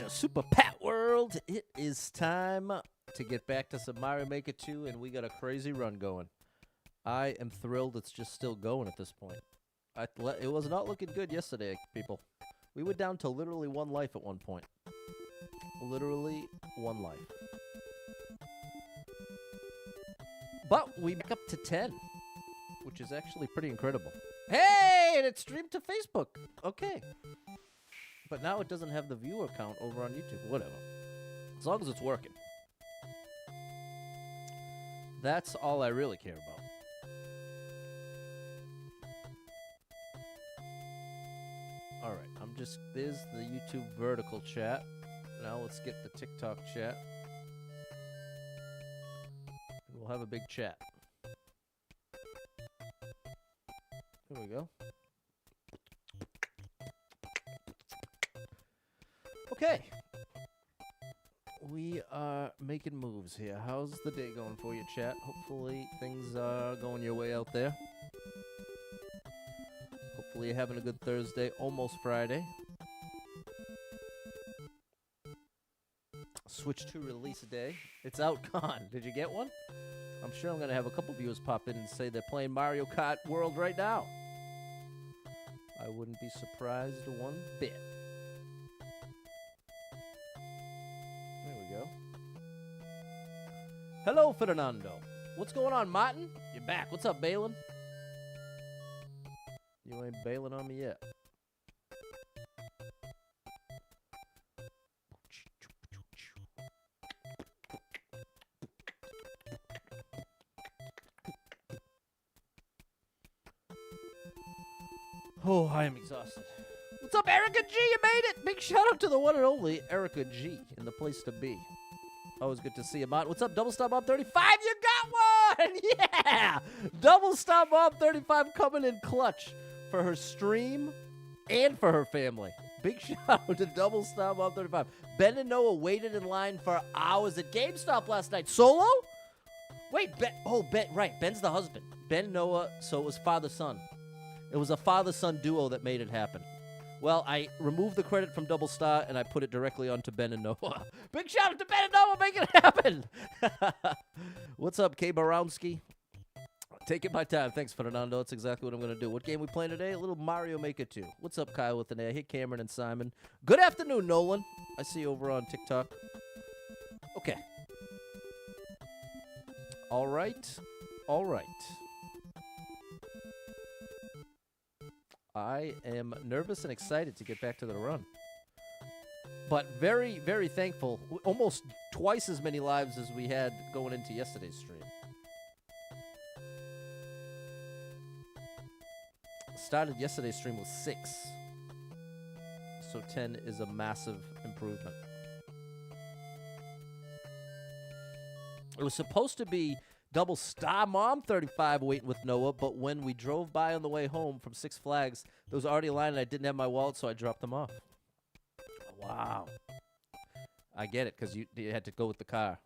to Super Pat World. It is time to get back to some Mario Maker 2, and we got a crazy run going. I am thrilled it's just still going at this point. It was not looking good yesterday, people. We were down to literally one life at one point. Literally one life. But we back up to 10, which is actually pretty incredible. Hey, and it's streamed to Facebook. Okay. But now it doesn't have the viewer count over on YouTube. Whatever. As long as it's working. That's all I really care about. Alright, there's the YouTube vertical chat. Now let's get the TikTok chat. We'll have a big chat. There we go. Okay. We are making moves here. How's the day going for you, chat? Hopefully things are going your way out there. Hopefully you're having a good Thursday, almost Friday. Switch 2 release day. It's out, gone. Did you get one? I'm sure I'm going to have a couple viewers pop in and say they're playing Mario Kart World right now. I wouldn't be surprised one bit. There we go. Hello, Fernando. What's going on, Martin? You're back. What's up, Balin? You ain't bailing on me yet. Oh, I am exhausted. What's up, Erica G? You made it! Big shout out to the one and only Erica G in the place to be. Always good to see you, Mott. What's up, Double Star Mob 35? You got one! Yeah! Double Star Mob 35 coming in clutch for her stream and for her family. Big shout out to Double Star Mob 35. Ben and Noah waited in line for hours at GameStop last night. Solo? Wait, Ben, right. Ben's the husband. Ben and Noah, so it was father-son. It was a father-son duo that made it happen. Well, I removed the credit from Double Star, and I put it directly onto Ben and Noah. Big shout out to Ben and Noah making it happen! What's up, K. Borowski? Taking my time. Thanks, Fernando. That's exactly what I'm going to do. What game we playing today? A little Mario Maker 2. What's up, Kyle with an A? Hey, Cameron and Simon. Good afternoon, Nolan. I see you over on TikTok. Okay. All right. All right. I am nervous and excited to get back to the run. But very, very thankful. Almost twice as many lives as we had going into yesterday's stream. Started yesterday's stream with 6. So 10 is a massive improvement. It was supposed to be Double Star Mom 35 waiting with Noah, but when we drove by on the way home from Six Flags, there was already a line and I didn't have my wallet, so I dropped them off. Wow. I get it, because you had to go with the car.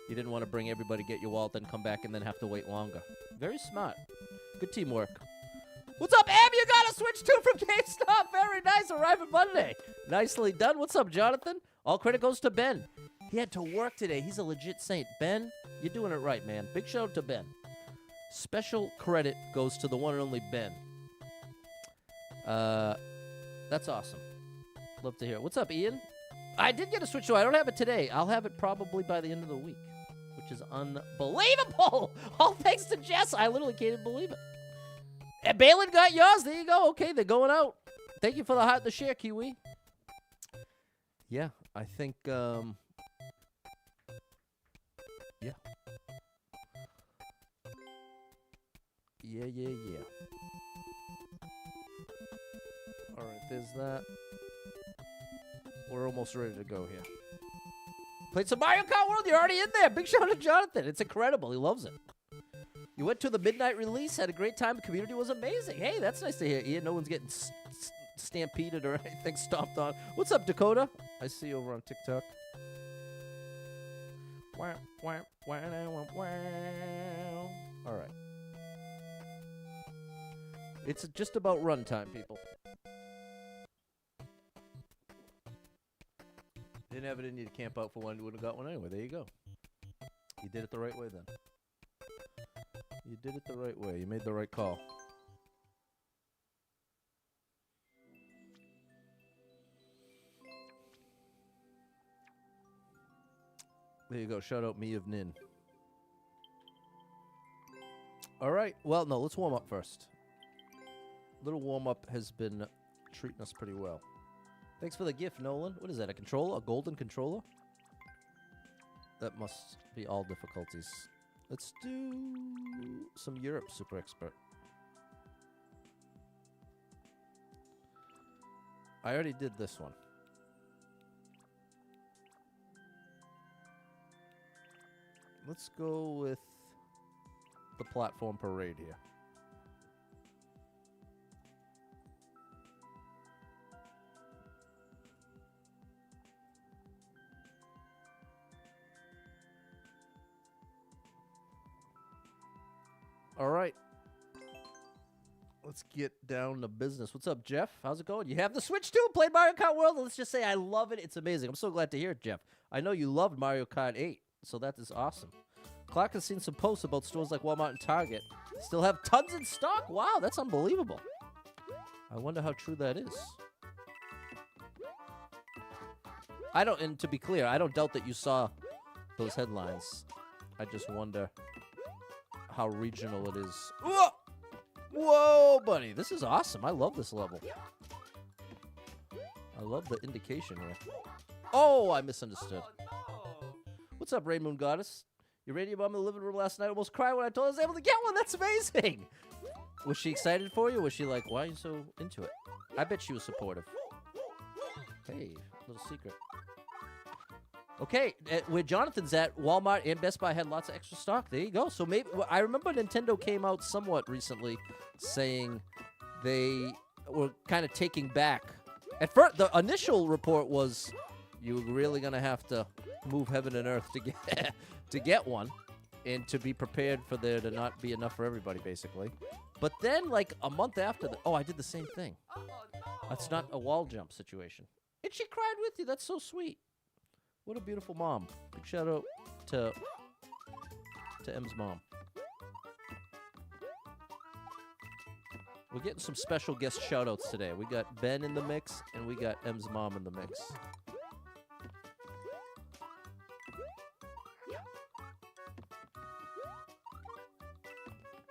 You didn't want to bring everybody, get your wallet, then come back and then have to wait longer. Very smart. Good teamwork. What's up, Ab? You got a Switch 2 from GameStop. Very nice. Arriving Monday. Nicely done. What's up, Jonathan? All credit goes to Ben. He had to work today. He's a legit saint. Ben, you're doing it right, man. Big shout out to Ben. Special credit goes to the one and only Ben. That's awesome. Love to hear it. What's up, Ian? I did get a Switch 2. I don't have it today. I'll have it probably by the end of the week, which is unbelievable. All thanks to Jess. I literally can't even believe it. And Balin got yours. There you go. Okay, they're going out. Thank you for the heart, the share, Kiwi. Yeah, I think, yeah. Yeah. All right, there's that. We're almost ready to go here. Played some Mario Kart World. You're already in there. Big shout out to Jonathan. It's incredible. He loves it. You went to the midnight release, had a great time. The community was amazing. Hey, that's nice to hear, Ian. No one's getting stampeded or anything stomped on. What's up, Dakota? I see you over on TikTok. All right. It's just about runtime, people. Didn't have it in you to camp out for one. You would have got one anyway. There you go. You did it the right way then. You did it the right way. You made the right call. There you go. Shout out me of Nin. All right. Well, no, let's warm up first. Little warm up has been treating us pretty well. Thanks for the gift, Nolan. What is that? A controller? A golden controller? That must be all difficulties. Let's do some Europe Super Expert. I already did this one. Let's go with the platform parade here. All right. Let's get down to business. What's up, Jeff? How's it going? You have the Switch too? Played Mario Kart World? Let's just say I love it. It's amazing. I'm so glad to hear it, Jeff. I know you loved Mario Kart 8, so that is awesome. Clark has seen some posts about stores like Walmart and Target still have tons in stock. Wow, that's unbelievable. I wonder how true that is. And to be clear, I don't doubt that you saw those headlines. I just wonder how regional it is. Whoa! Whoa, buddy. This is awesome. I love this level. I love the indication here. Oh, I misunderstood. What's up, Rain Moon Goddess? You radio mom in the living room last night almost cried when I told her I was able to get one. That's amazing. Was she excited for you? Was she like, why are you so into it? I bet she was supportive. Hey, little secret. Okay, where Jonathan's at, Walmart and Best Buy had lots of extra stock. There you go. So maybe I remember Nintendo came out somewhat recently saying they were kind of taking back. At first, the initial report was you were really going to have to move heaven and earth to get to get one and to be prepared for there to not be enough for everybody, basically. But then, like a month after that, I did the same thing. That's not a wall jump situation. And she cried with you. That's so sweet. What a beautiful mom. Big shout out to M's mom. We're getting some special guest shout outs today. We got Ben in the mix and we got M's mom in the mix.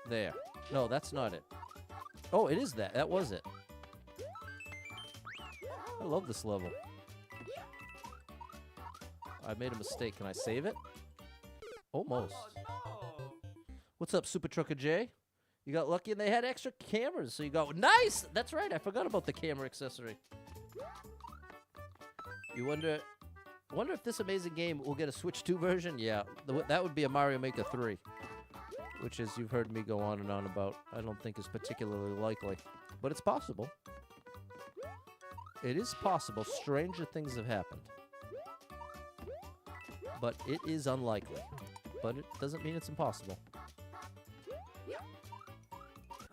There. No, that's not it. Oh, it is that. That was it. I love this level. I made a mistake. Can I save it? Almost. What's up, Super Trucker J? You got lucky and they had extra cameras, so you got... Nice! That's right. I forgot about the camera accessory. You wonder if this amazing game will get a Switch 2 version? Yeah, that would be a Mario Maker 3. Which, as you've heard me go on and on about, I don't think is particularly likely. But it's possible. It is possible. Stranger things have happened. But it is unlikely. But it doesn't mean it's impossible.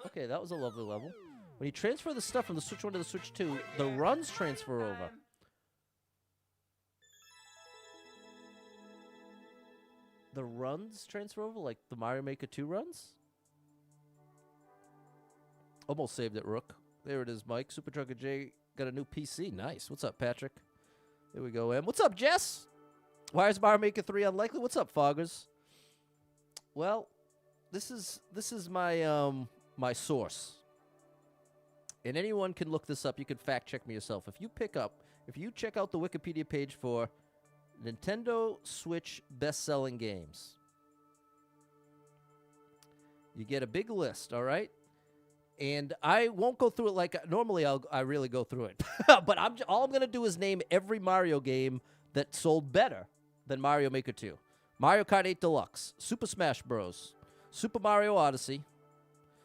Okay, that was a lovely level. When you transfer the stuff from the Switch 1 to the Switch 2, the runs transfer over. The runs transfer over, like the Mario Maker 2 runs? Almost saved it, Rook. There it is, Mike. Super Trucker J got a new PC. Nice. What's up, Patrick? There we go, Em. What's up, Jess? Why is Mario Maker 3 unlikely? What's up, Foggers? Well, this is my my source. And anyone can look this up. You can fact check me yourself. If you check out the Wikipedia page for Nintendo Switch best-selling games, you get a big list, all right? And I won't go through it like normally I really go through it. But all I'm going to do is name every Mario game that sold better than Mario Maker 2. Mario Kart 8 Deluxe, Super Smash Bros., Super Mario Odyssey,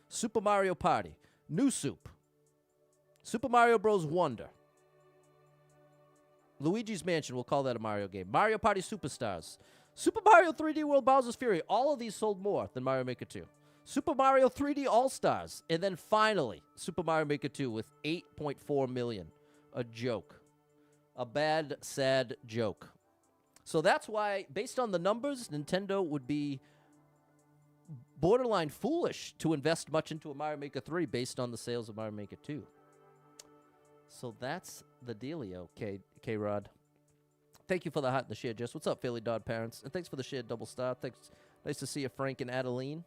Super Mario Party, New Soup, Super Mario Bros. Wonder, Luigi's Mansion, we'll call that a Mario game, Mario Party Superstars, Super Mario 3D World Bowser's Fury. All of these sold more than Mario Maker 2. Super Mario 3D All-Stars, and then finally, Super Mario Maker 2 with 8.4 million. A joke. A bad, sad joke. So that's why, based on the numbers, Nintendo would be borderline foolish to invest much into a Mario Maker 3 based on the sales of Mario Maker 2. So that's the dealio, K-Rod. Thank you for the hot and the share, Jess. What's up, Philly Dog Parents? And thanks for the shared double star. Thanks. Nice to see you, Frank and Adeline.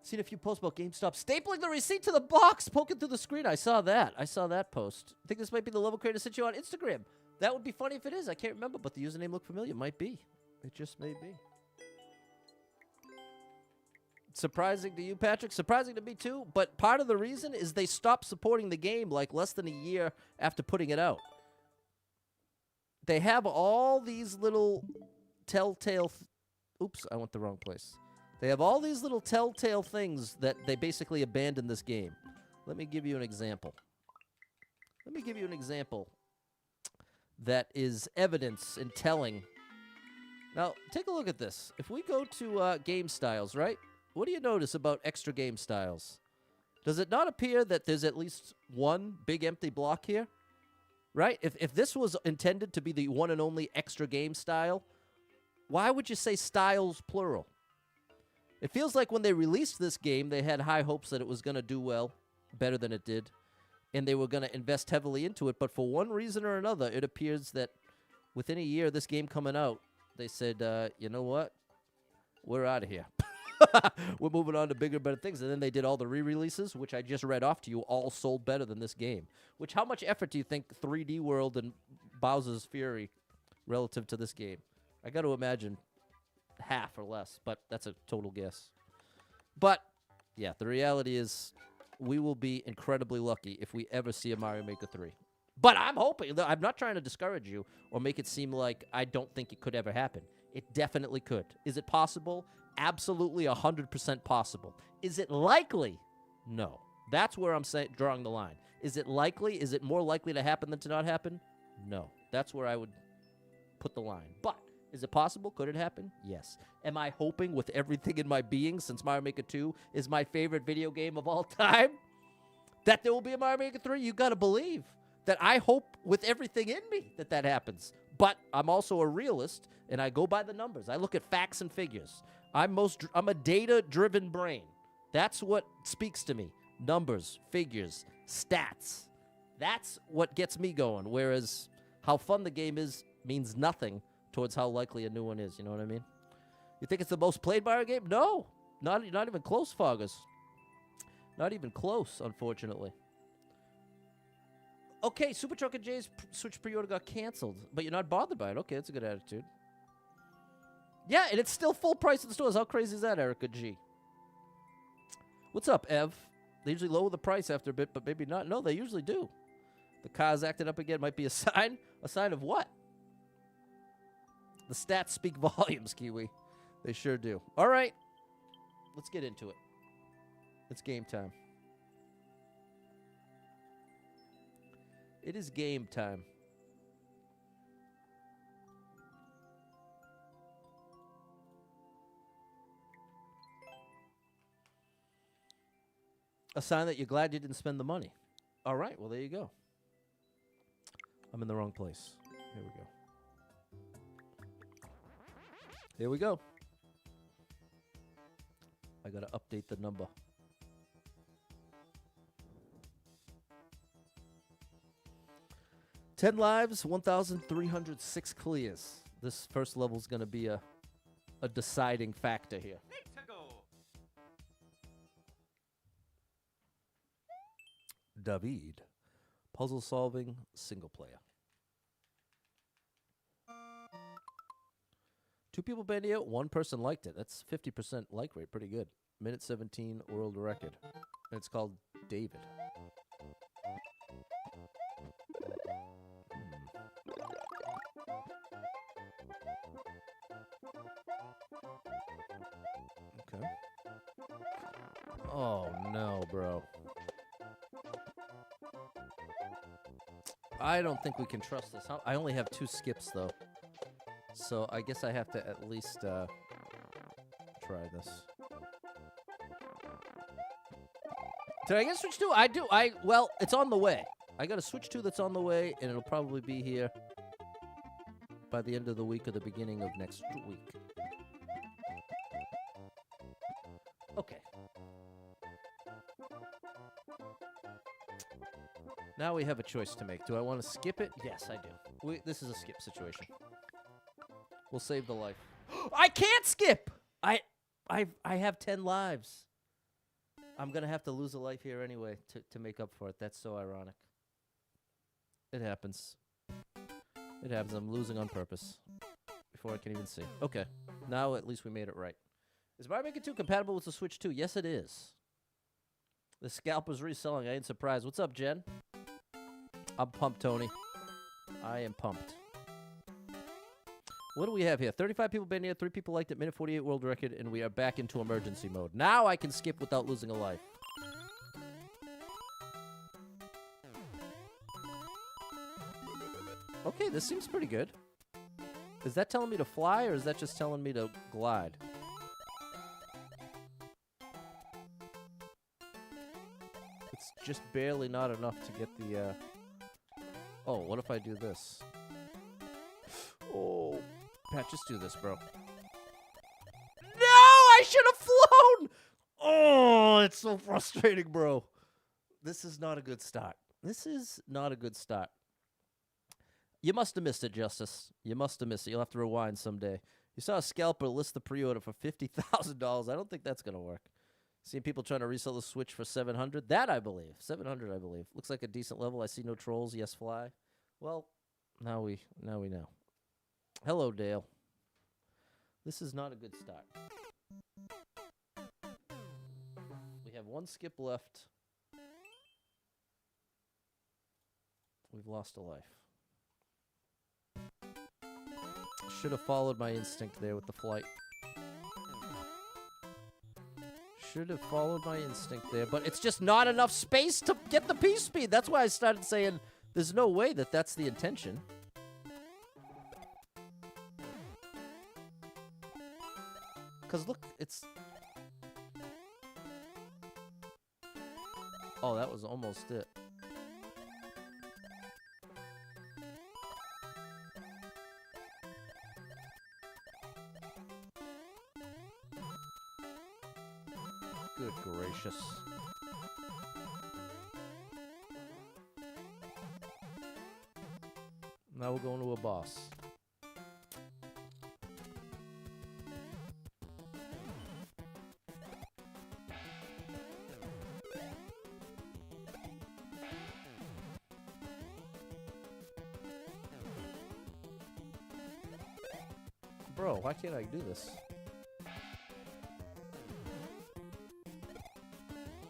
Seen a few posts about GameStop stapling the receipt to the box, poking through the screen. I saw that. I saw that post. I think this might be the level creator sent you on Instagram. That would be funny if it is. I can't remember, but the username looked familiar. Might be. It just may be. Surprising to you, Patrick? Surprising to me, too. But part of the reason is they stopped supporting the game like less than a year after putting it out. They have all these little telltale... Oops, I went the wrong place. They have all these little telltale things that they basically abandoned this game. Let me give you an example. Let me give you an example that is evidence and telling. Now, take a look at this. If we go to game styles, right? What do you notice about extra game styles? Does it not appear that there's at least one big empty block here? Right? If this was intended to be the one and only extra game style, why would you say styles plural? It feels like when they released this game, they had high hopes that it was going to do well, better than it did, and they were going to invest heavily into it. But for one reason or another, it appears that within a year of this game coming out, they said, you know what? We're out of here. We're moving on to bigger, better things. And then they did all the re-releases, which I just read off to you, all sold better than this game. Which, how much effort do you think 3D World and Bowser's Fury relative to this game? I got to imagine half or less, but that's a total guess. But, yeah, the reality is we will be incredibly lucky if we ever see a Mario Maker 3. But I'm hoping. I'm not trying to discourage you or make it seem like I don't think it could ever happen. It definitely could. Is it possible? Absolutely 100% possible. Is it likely? No. That's where I'm drawing the line. Is it likely? Is it more likely to happen than to not happen? No. That's where I would put the line. But is it possible? Could it happen? Yes. Am I hoping with everything in my being, since Mario Maker 2 is my favorite video game of all time, that there will be a Mario Maker 3? You got to believe that I hope with everything in me that that happens. But I'm also a realist, and I go by the numbers. I look at facts and figures. I'm a data-driven brain. That's what speaks to me. Numbers, figures, stats. That's what gets me going, whereas how fun the game is means nothing towards how likely a new one is. You know what I mean? You think it's the most played Mario game? No. Not even close, Foggers. Not even close, unfortunately. Okay, Super Truck and Jay's Switch pre-order got canceled, but you're not bothered by it. Okay, that's a good attitude. Yeah, and it's still full price in the stores. How crazy is that, Erica G? What's up, Ev? They usually lower the price after a bit, but maybe not. No, they usually do. The car's acting up again. Might be a sign. A sign of what? The stats speak volumes, Kiwi. They sure do. All right. Let's get into it. It's game time. It is game time. A sign that you're glad you didn't spend the money. All right. Well, there you go. I'm in the wrong place. Here we go. Here we go. I got to update the number. Ten lives, 1,306 clears. This first level is going to be a deciding factor here. David. Puzzle solving, single player. 2 people banned it, 1 person liked it. That's 50% like rate. Pretty good. Minute 17 world record. And it's called David. Okay. Oh, no, bro. I don't think we can trust this. I only have 2 skips, though. So I guess I have to at least try this. Did I get switch to? I do. Well, it's on the way. I got a Switch 2 that's on the way, and it'll probably be here by the end of the week or the beginning of next week. Okay. Now we have a choice to make. Do I want to skip it? Yes, I do. This is a skip situation. We'll save the life. I can't skip! I have 10 lives. I'm going to have to lose a life here anyway to make up for it. That's so ironic. It happens. It happens. I'm losing on purpose before I can even see. Okay. Now at least we made it right. Is Mario Maker 2 compatible with the Switch 2? Yes, it is. The scalper's reselling. I ain't surprised. What's up, Jen? I'm pumped, Tony. I am pumped. What do we have here? 35 people been here, 3 people liked it, minute 48 world record, and we are back into emergency mode. Now I can skip without losing a life. Okay, this seems pretty good. Is that telling me to fly, or is that just telling me to glide? It's just barely not enough to get the, Oh, what if I do this? Oh... Pat, just do this, bro. No! I should have flown! Oh, it's so frustrating, bro. This is not a good start. This is not a good start. You must have missed it, Justice. You must have missed it. You'll have to rewind someday. You saw a scalper list the pre-order for $50,000. I don't think that's going to work. Seen people trying to resell the Switch for $700. That, I believe. $700, I believe. Looks like a decent level. I see no trolls. Yes, fly. Well, now we know. Hello, Dale. This is not a good start. We have one skip left. We've lost a life. Should have followed my instinct there with the flight. Should have followed my instinct there, but it's just not enough space to get the P speed. That's why I started saying there's no way that that's the intention. Because look, it's... Oh, that was almost it. Good gracious. Now we're going to a boss. Bro, why can't I do this?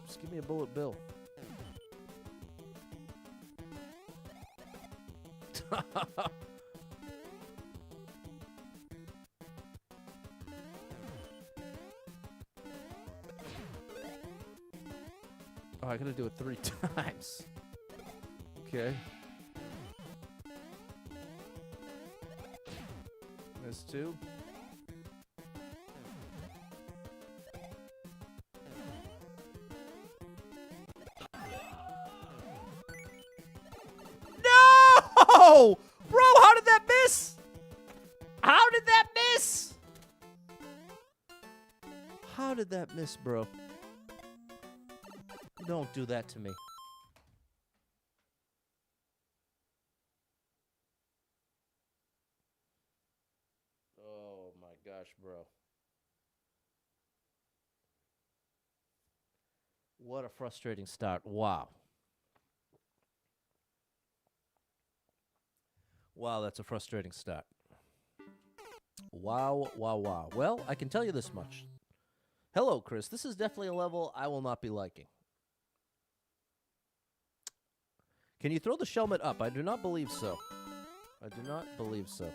Just give me a bullet bill. Oh, I gotta do it 3 times. Okay. There's 2. No! Bro, how did that miss? How did that miss? How did that miss, bro? Don't do that to me. Oh my gosh, bro. What a frustrating start. Wow. Wow, that's a frustrating start. Wow, wow, wow. Well, I can tell you this much. Hello, Chris. This is definitely a level I will not be liking. Can you throw the Shelmet up? I do not believe so. I do not believe so.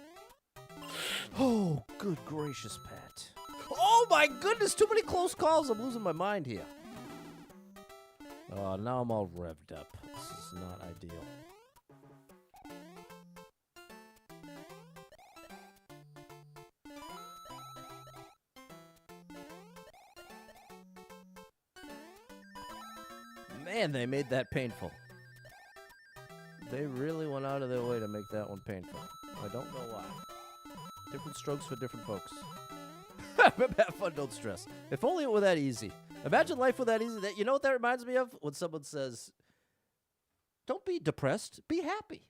Oh, good gracious, Pat. Oh, my goodness. Too many close calls. I'm losing my mind here. Oh, now I'm all revved up. This is not ideal. Man, they made that painful. They really went out of their way to make that one painful. I don't know why. Different strokes for different folks. Have fun, don't stress. If only it were that easy. Imagine life were that easy. That, you know what that reminds me of? When someone says, don't be depressed, be happy.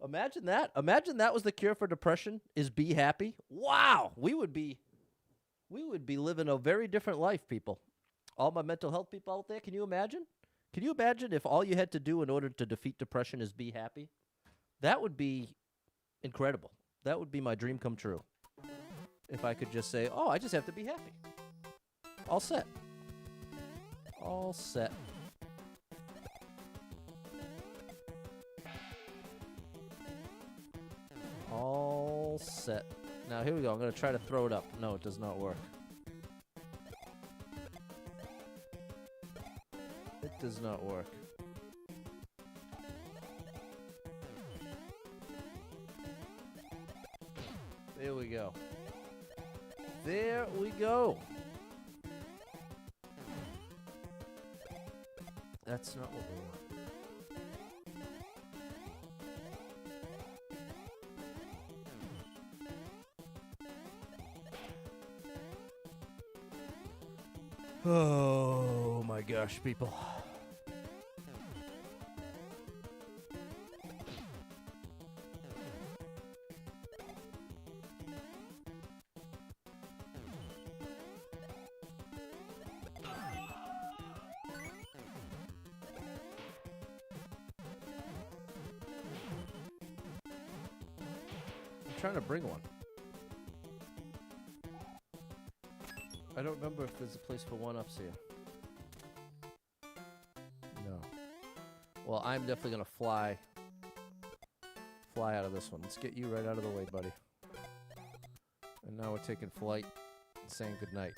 Imagine that. Imagine that was the cure for depression, is be happy. Wow. We would be living a very different life, people. All my mental health people out there, can you imagine? Can you imagine if all you had to do in order to defeat depression is be happy? That would be incredible. That would be my dream come true. If I could just say, oh, I just have to be happy. All set. All set. All set. Now, here we go. I'm going to try to throw it up. No, it does not work. It does not work. There we go. There we go. That's not what we want. Oh my gosh, people. I'm trying to bring one. I don't remember if there's a place for one-ups here. No. Well, I'm definitely gonna fly out of this one. Let's get you right out of the way, buddy. And now we're taking flight and saying goodnight.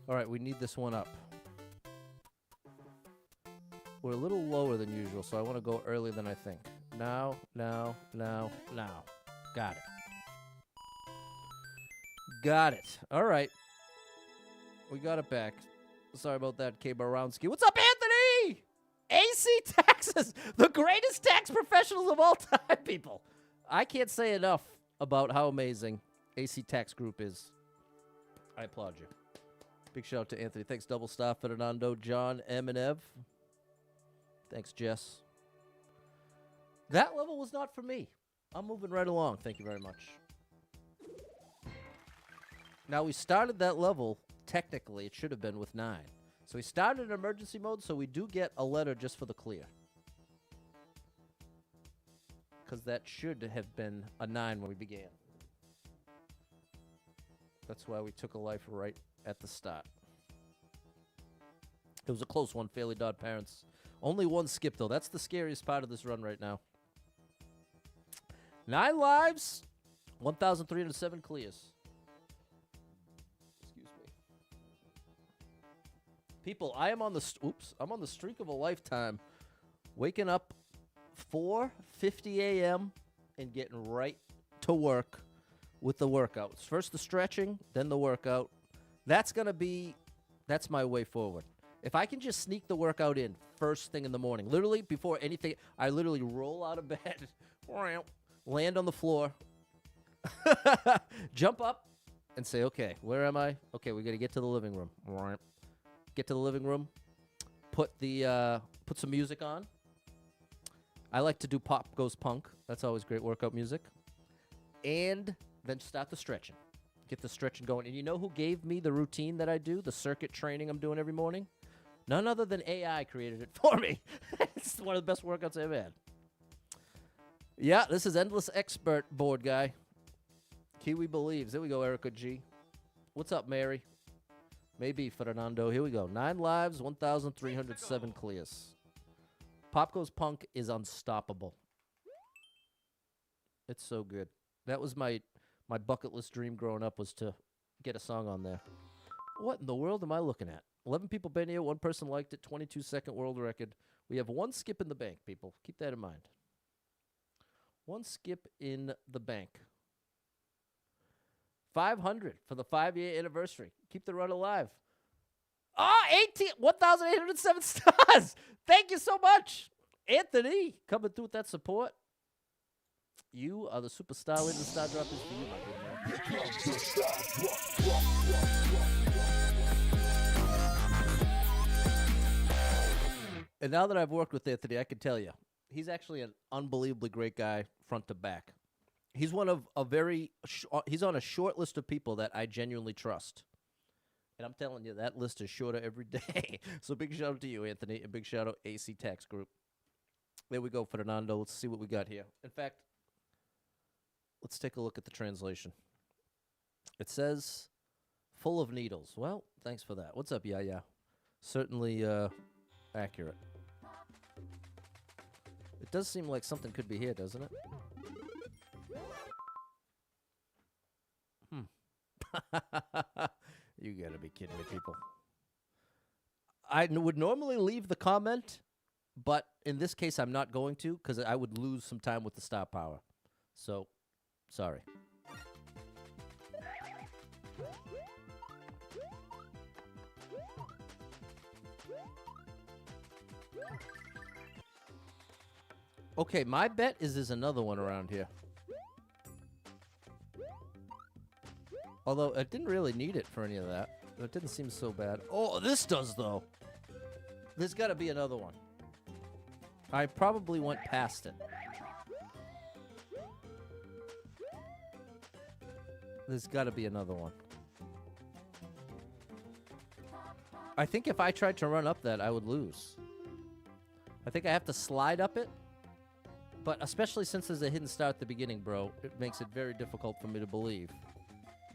Alright, we need this one up. We're a little lower than usual, so I want to go earlier than I think. Now. Got it. Got it. All right. We got it back. Sorry about that, K. Barowski. What's up, Anthony? AC Taxes, the greatest tax professionals of all time, people. I can't say enough about how amazing AC Tax Group is. I applaud you. Big shout out to Anthony. Thanks, Double Star, Fernando, John, M, and Ev. Thanks, Jess. That level was not for me. I'm moving right along. Thank you very much. Now, we started that level, technically, it should have been with 9. So we started in emergency mode, so we do get a letter just for the clear. Because that should have been a 9 when we began. That's why we took a life right at the start. It was a close one, Fairly Dodd Parents. Only one skip, though. That's the scariest part of this run right now. 9 lives, 1,307 clears. Excuse me. People, I am on the I'm on the streak of a lifetime. Waking up 4:50 a.m. and getting right to work with the workouts. First the stretching, then the workout. That's my way forward. If I can just sneak the workout in first thing in the morning, literally before anything, I literally roll out of bed, land on the floor, jump up, and say, okay, where am I? Okay, we got to get to the living room. Get to the living room, put some music on. I like to do Pop Goes Punk. That's always great workout music. And then start the stretching. Get the stretching going. And you know who gave me the routine that I do, the circuit training I'm doing every morning? None other than AI created it for me. It's one of the best workouts I've ever had. Yeah, this is Endless Expert board guy. Kiwi believes. There we go, Erica G. What's up, Mary? Maybe Fernando. Here we go. 9 lives, 1,307 clears. Pop Goes Punk is unstoppable. It's so good. That was my bucket list dream growing up, was to get a song on there. What in the world am I looking at? 11 people been here. 1 person liked it. 22-second world record. We have 1 skip in the bank, people. Keep that in mind. 1 skip in the bank. 500 for the 5-year anniversary. Keep the run alive. Oh, 1,807 stars. Thank you so much, Anthony, coming through with that support. You are the superstar when the star drop is for you, my good man. And now that I've worked with Anthony, I can tell you, he's actually an unbelievably great guy front to back. He's one of he's on a short list of people that I genuinely trust. And I'm telling you, that list is shorter every day. So big shout out to you, Anthony, and big shout out AC Tax Group. There we go, Fernando. Let's see what we got here. In fact, let's take a look at the translation. It says, full of needles. Well, thanks for that. What's up, yeah? Certainly accurate. It does seem like something could be here, doesn't it? You gotta be kidding me, people. I would normally leave the comment, but in this case, I'm not going to because I would lose some time with the star power. So, sorry. Okay, my bet is there's another one around here. Although, I didn't really need it for any of that. It didn't seem so bad. Oh, this does, though. There's got to be another one. I probably went past it. There's got to be another one. I think if I tried to run up that, I would lose. I think I have to slide up it. But especially since there's a hidden star at the beginning, bro, it makes it very difficult for me to believe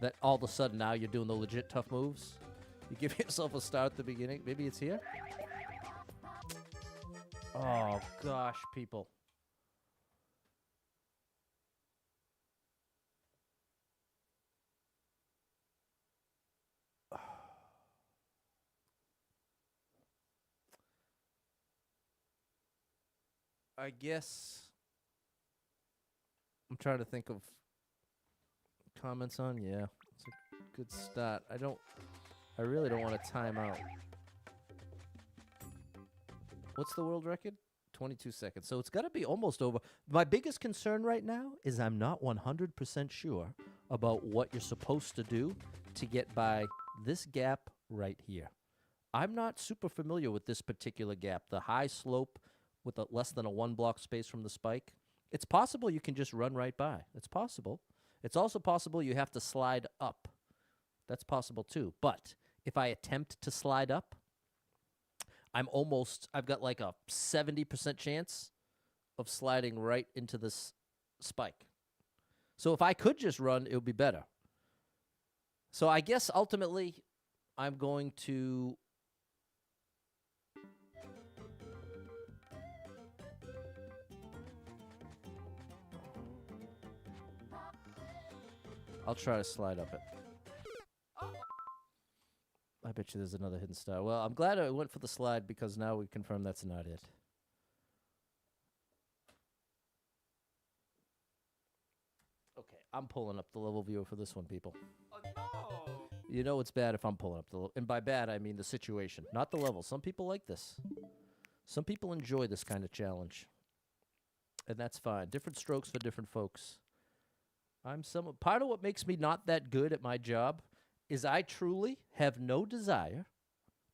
that all of a sudden now you're doing the legit tough moves. You give yourself a star at the beginning. Maybe it's here? Oh, gosh, people. I guess I'm trying to think of comments on. Yeah, it's a good start. I really don't want to time out. What's the world record? 22 seconds. So it's got to be almost over. My biggest concern right now is I'm not 100% sure about what you're supposed to do to get by this gap right here. I'm not super familiar with this particular gap. The high slope with less than a 1 block space from the spike. It's possible you can just run right by. It's possible. It's also possible you have to slide up. That's possible too. But if I attempt to slide up, I've got like a 70% chance of sliding right into this spike. So if I could just run, it would be better. So I guess ultimately I'm going to I'll try to slide up it. I bet you there's another hidden star. Well, I'm glad I went for the slide because now we confirm that's not it. Okay, I'm pulling up the level viewer for this one, people. Oh, no! You know it's bad if I'm pulling up the level. And by bad, I mean the situation, not the level. Some people like this. Some people enjoy this kind of challenge. And that's fine. Different strokes for different folks. Part of what makes me not that good at my job is I truly have no desire,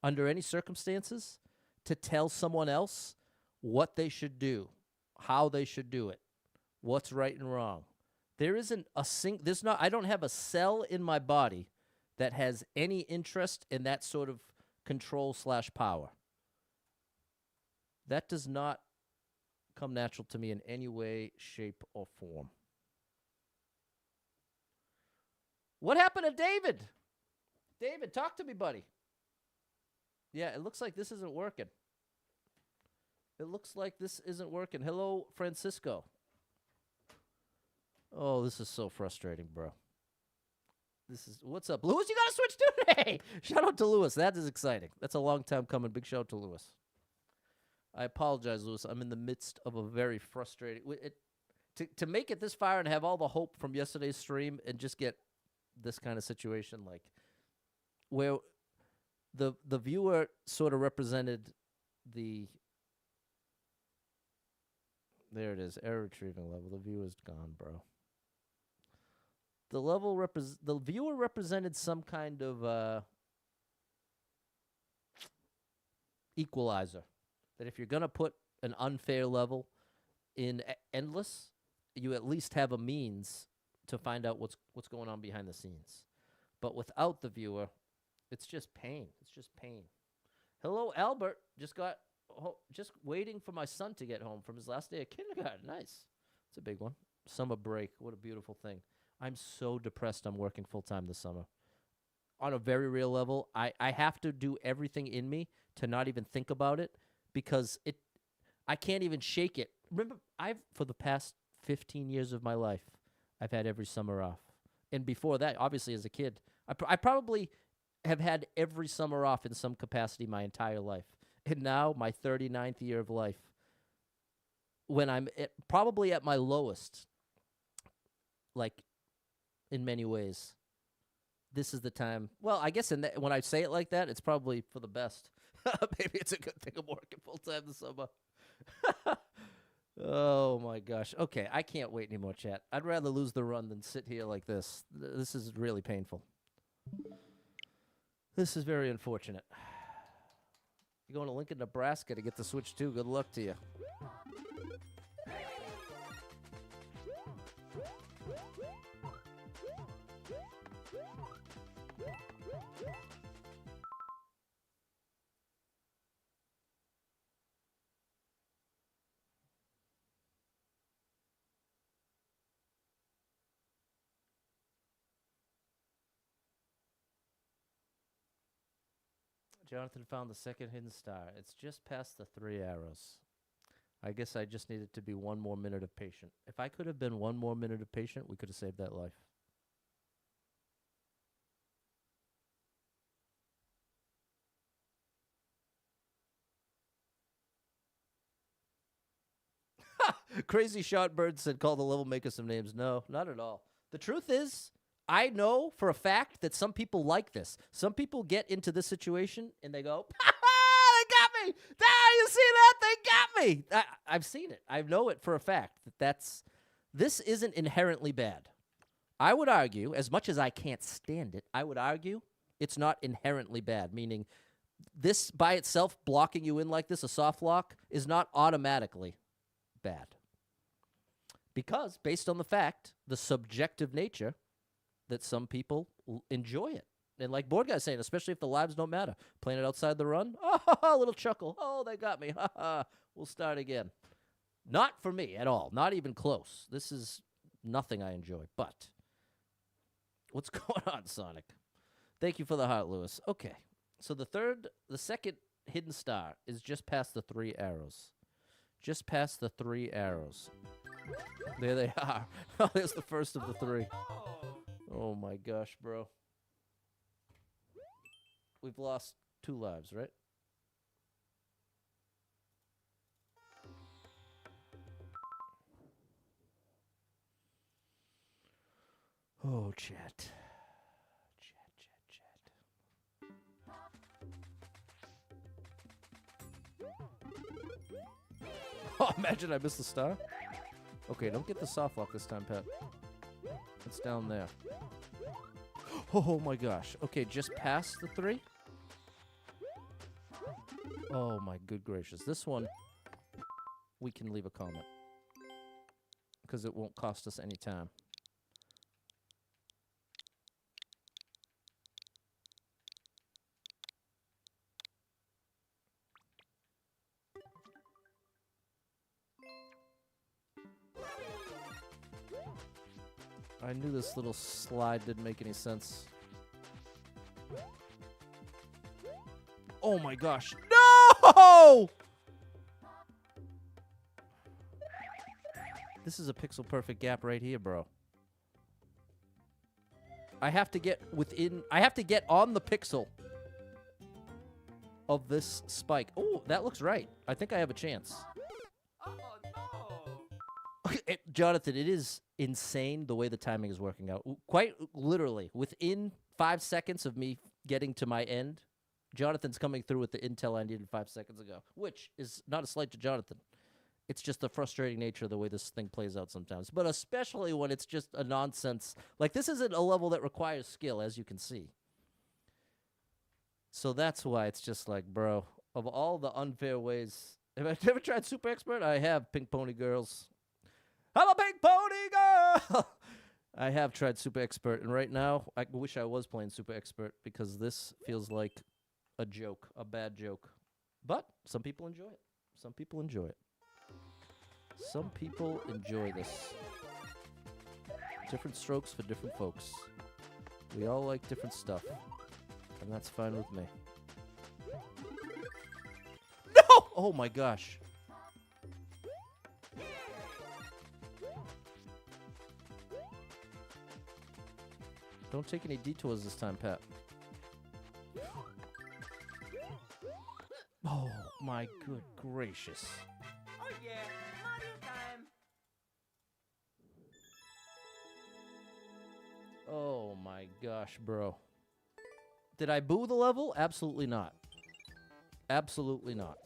under any circumstances, to tell someone else what they should do, how they should do it, what's right and wrong. There isn't I don't have a cell in my body that has any interest in that sort of control/power. That does not come natural to me in any way, shape, or form. What happened to David? David, talk to me, buddy. Yeah, it looks like this isn't working. Hello, Francisco. Oh, this is so frustrating, bro. What's up? Lewis, you got to switch today. Shout out to Lewis. That is exciting. That's a long time coming. Big shout out to Lewis. I apologize, Lewis. I'm in the midst of a very frustrating... To make it this far and have all the hope from yesterday's stream and just get this kind of situation, like where the viewer sort of represented the. There it is, error retrieving level. The viewer's gone, bro. The viewer represented some kind of equalizer. That if you're gonna put an unfair level in endless, you at least have a means to find out what's going on behind the scenes. But without the viewer, it's just pain. It's just pain. Hello, Albert. Just waiting for my son to get home from his last day of kindergarten. Nice. It's a big one. Summer break. What a beautiful thing. I'm so depressed I'm working full-time this summer. On a very real level, I have to do everything in me to not even think about it because I can't even shake it. Remember, for the past 15 years of my life, I've had every summer off. And before that, obviously as a kid, I probably have had every summer off in some capacity my entire life. And now, my 39th year of life, when I'm probably at my lowest, like, in many ways, this is the time. Well, I guess when I say it like that, it's probably for the best. Maybe it's a good thing I'm working full-time this summer. Oh, my gosh. Okay, I can't wait anymore, chat. I'd rather lose the run than sit here like this. This is really painful. This is very unfortunate. You're going to Lincoln, Nebraska to get the Switch 2. Good luck to you. Jonathan found the second hidden star. It's just past the 3 arrows. I guess I just needed to be 1 more minute of patient. If I could have been 1 more minute of patient, we could have saved that life. Crazy Shot Bird said, call the level maker some names. No, not at all. The truth is, I know for a fact that some people like this. Some people get into this situation and they go, they got me. You see that? They got me. I've seen it. I know it for a fact this isn't inherently bad. I would argue, as much as I can't stand it, I would argue it's not inherently bad, meaning this by itself blocking you in like this, a soft lock, is not automatically bad. Because based on the fact, the subjective nature, that some people enjoy it. And like Board Guy's saying, especially if the lives don't matter. Playing it outside the run, a little chuckle. Oh, they got me. We'll start again. Not for me at all. Not even close. This is nothing I enjoy. But what's going on, Sonic? Thank you for the heart, Lewis. Okay. So the second hidden star is just past the 3 arrows. Just past the 3 arrows. There they are. Oh, there's the first of the 3. Oh my gosh, bro. We've lost 2 lives, right? Oh, chat. Oh, imagine I missed the star. Okay, don't get the soft lock this time, Pat. It's down there. Oh my gosh. Okay, just past the 3. Oh my good gracious. This one, we can leave a comment. Because it won't cost us any time. I knew this little slide didn't make any sense. Oh my gosh. No! This is a pixel perfect gap right here, bro. I have to get on the pixel of this spike. Oh, that looks right. I think I have a chance. Oh, no. Jonathan, it is insane the way the timing is working out. Quite literally, within 5 seconds of me getting to my end, Jonathan's coming through with the intel I needed 5 seconds ago, which is not a slight to Jonathan. It's just the frustrating nature of the way this thing plays out sometimes. But especially when it's just a nonsense. Like, this isn't a level that requires skill, as you can see. So that's why it's just like, bro, of all the unfair ways. Have I ever tried Super Expert? I have, Pink Pony Girls. I'm a Pink Pony Girl! I have tried Super Expert, and right now, I wish I was playing Super Expert because this feels like a joke, a bad joke. But some people enjoy it. Some people enjoy it. Some people enjoy this. Different strokes for different folks. We all like different stuff, and that's fine with me. No! Oh my gosh. Don't take any detours this time, Pat. Oh my good gracious. Oh yeah, Mario time. Oh my gosh, bro. Did I boo the level? Absolutely not. Absolutely not.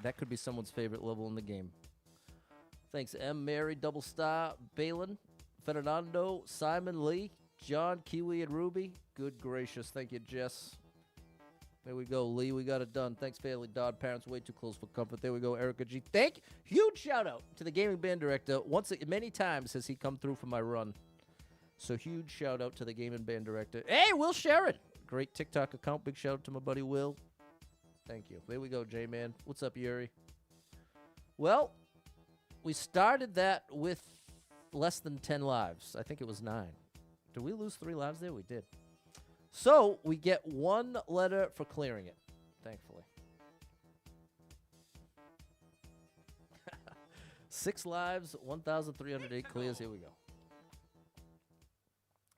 That could be someone's favorite level in the game. Thanks, M. Mary, Double Star, Balin, Fernando, Simon, Lee, John, Kiwi, and Ruby. Good gracious. Thank you, Jess. There we go, Lee. We got it done. Thanks, Fairly Dodd. Parents way too close for comfort. There we go, Erica G. Thank you. Huge shout out to the gaming band director. Many times has he come through for my run. So huge shout out to the gaming band director. Hey, Will Sharon. Great TikTok account. Big shout out to my buddy Will. Thank you. There we go, J-Man. What's up, Yuri? Well, we started that with less than 10 lives. I think it was 9. Did we lose 3 lives there? We did. So, we get 1 letter for clearing it, thankfully. 6 lives, 1,308 clears. Here we go.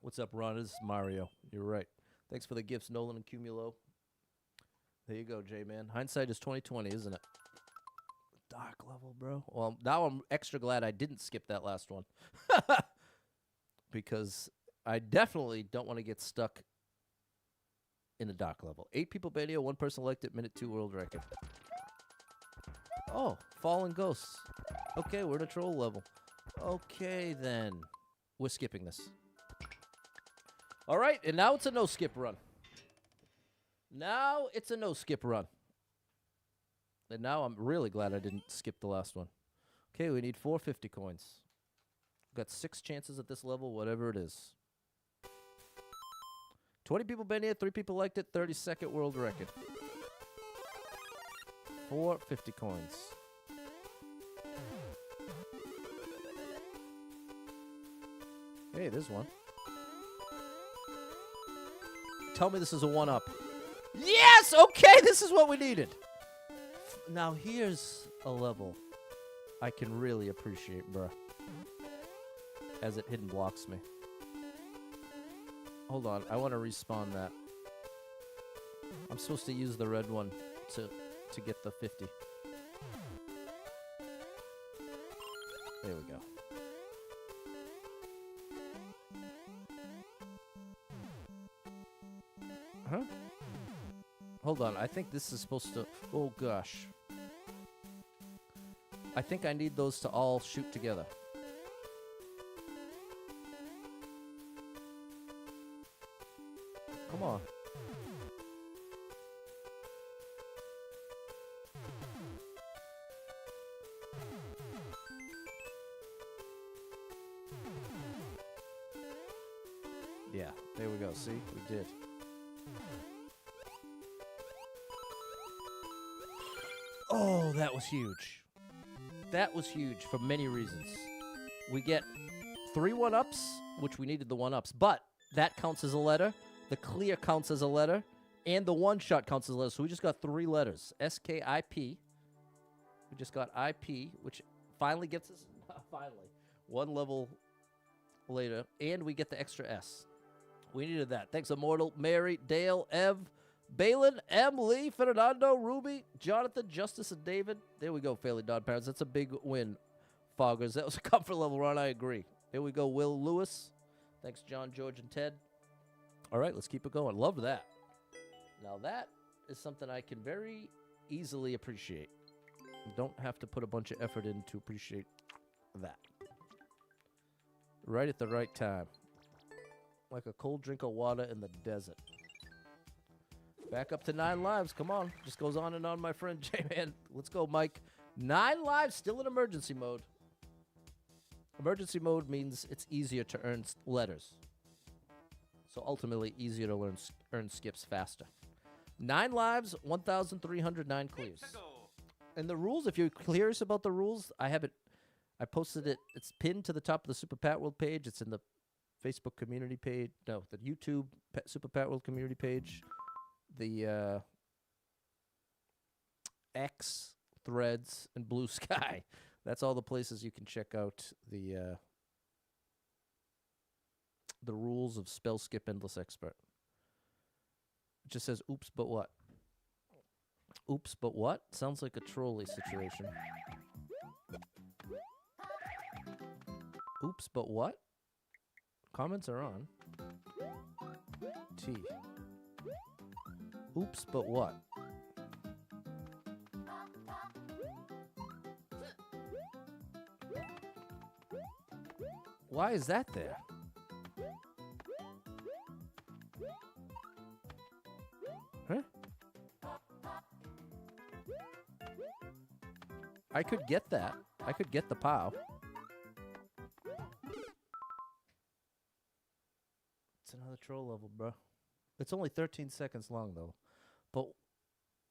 What's up, Ron? This is Mario. You're right. Thanks for the gifts, Nolan and Cumulo. There you go, J-Man. Hindsight is 20/20, isn't it? Dark level, bro. Well, now I'm extra glad I didn't skip that last one. Because I definitely don't want to get stuck in the dark level. 8 people video, 1 person liked it, minute 2 world record. Oh, Fallen Ghosts. Okay, we're in a troll level. Okay, then. We're skipping this. All right, and now it's a no-skip run. Now it's a no-skip run. And now I'm really glad I didn't skip the last one. Okay, we need 450 coins. We've got 6 chances at this level, whatever it is. 20 people been here, 3 people liked it, 32nd world record. 450 coins. Hey, there's one. Tell me this is a 1-up. Yes! Okay, this is what we needed. Now here's a level I can really appreciate, bruh. As it hidden blocks me. Hold on, I want to respawn that. I'm supposed to use the red one to get the 50. There we go. Huh? Hold on, I think this is supposed to... Oh, gosh. I think I need those to all shoot together. Come on. Yeah, there we go. See? We did. Oh, that was huge. That was huge for many reasons. We get 3 1-ups, which we needed the 1-ups, but that counts as a letter. The clear counts as a letter, and the 1-shot counts as a letter. So we just got 3 letters. S-K-I-P. We just got I-P, which finally gets us, finally, 1 level later, and we get the extra S. We needed that. Thanks, Immortal, Mary, Dale, Ev, Balin, M, Lee, Fernando, Ruby, Jonathan, Justice, and David. There we go, Fairly Dodd Parents. That's a big win, Foggers. That was a comfort level run, I agree. Here we go, Will Lewis. Thanks, John, George, and Ted. All right, let's keep it going. Love that. Now that is something I can very easily appreciate. Don't have to put a bunch of effort in to appreciate that. Right at the right time. Like a cold drink of water in the desert. Back up to 9 lives. Come on. Just goes on and on, my friend J-Man. Let's go, Mike. 9 lives, still in emergency mode. Emergency mode means it's easier to earn letters. So ultimately, easier to earn skips faster. 9 lives, 1,309 clears. And the rules, if you're curious about the rules, I have it. I posted it. It's pinned to the top of the Super Pat World page. It's in the Facebook community page. No, the YouTube Super Pat World community page. The X, Threads, and Blue Sky. That's all the places you can check out the rules of Spell Skip Endless Expert. It just says, oops, but what? Oops, but what? Sounds like a trolley situation. Oops, but what? Comments are on. T. Oops, but what? Why is that there? Huh? I could get that. I could get the POW. It's another troll level, bro. It's only 13 seconds long, though. But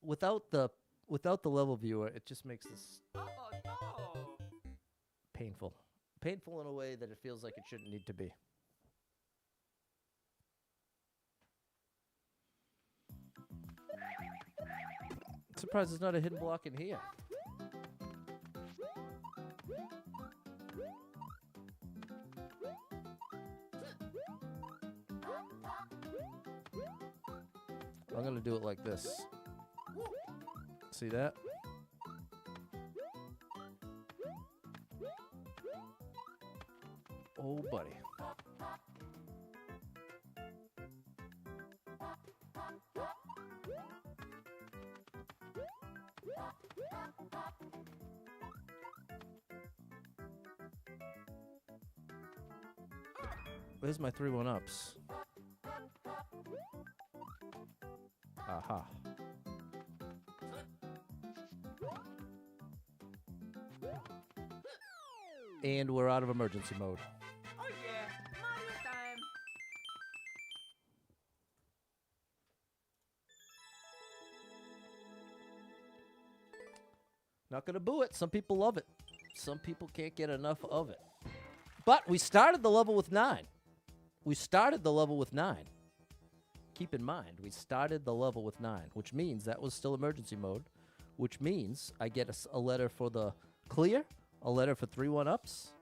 without the level viewer, it just makes this painful. Painful in a way that it feels like it shouldn't need to be. Surprised there's not a hidden block in here. I'm gonna do it like this. See that? Oh, buddy. Where's my 3 1-ups? Aha. And we're out of emergency mode. Oh yeah, Mario time. Not gonna boo it. Some people love it. Some people can't get enough of it. But we started the level with 9. We started the level with 9. Keep in mind, we started the level with 9, which means that was still emergency mode, which means I get a letter for the clear, a letter for 3 1-ups,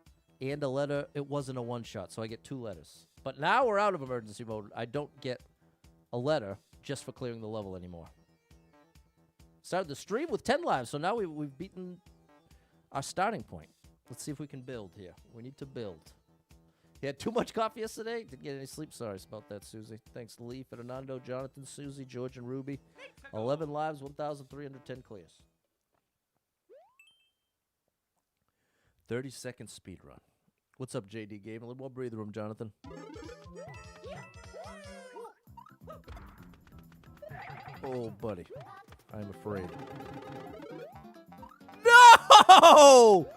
and a letter, it wasn't a one-shot, so I get 2 letters. But now we're out of emergency mode. I don't get a letter just for clearing the level anymore. Started the stream with 10 lives, so now we've beaten our starting point. Let's see if we can build here. We need to build. You had too much coffee yesterday? Didn't get any sleep. Sorry about that, Susie. Thanks, Lee, Fernando, Jonathan, Susie, George, and Ruby. 11 lives, 1,310 clears. 30-second speed run. What's up, JD Game? A little more breather room, Jonathan. Oh, buddy. I'm afraid. No!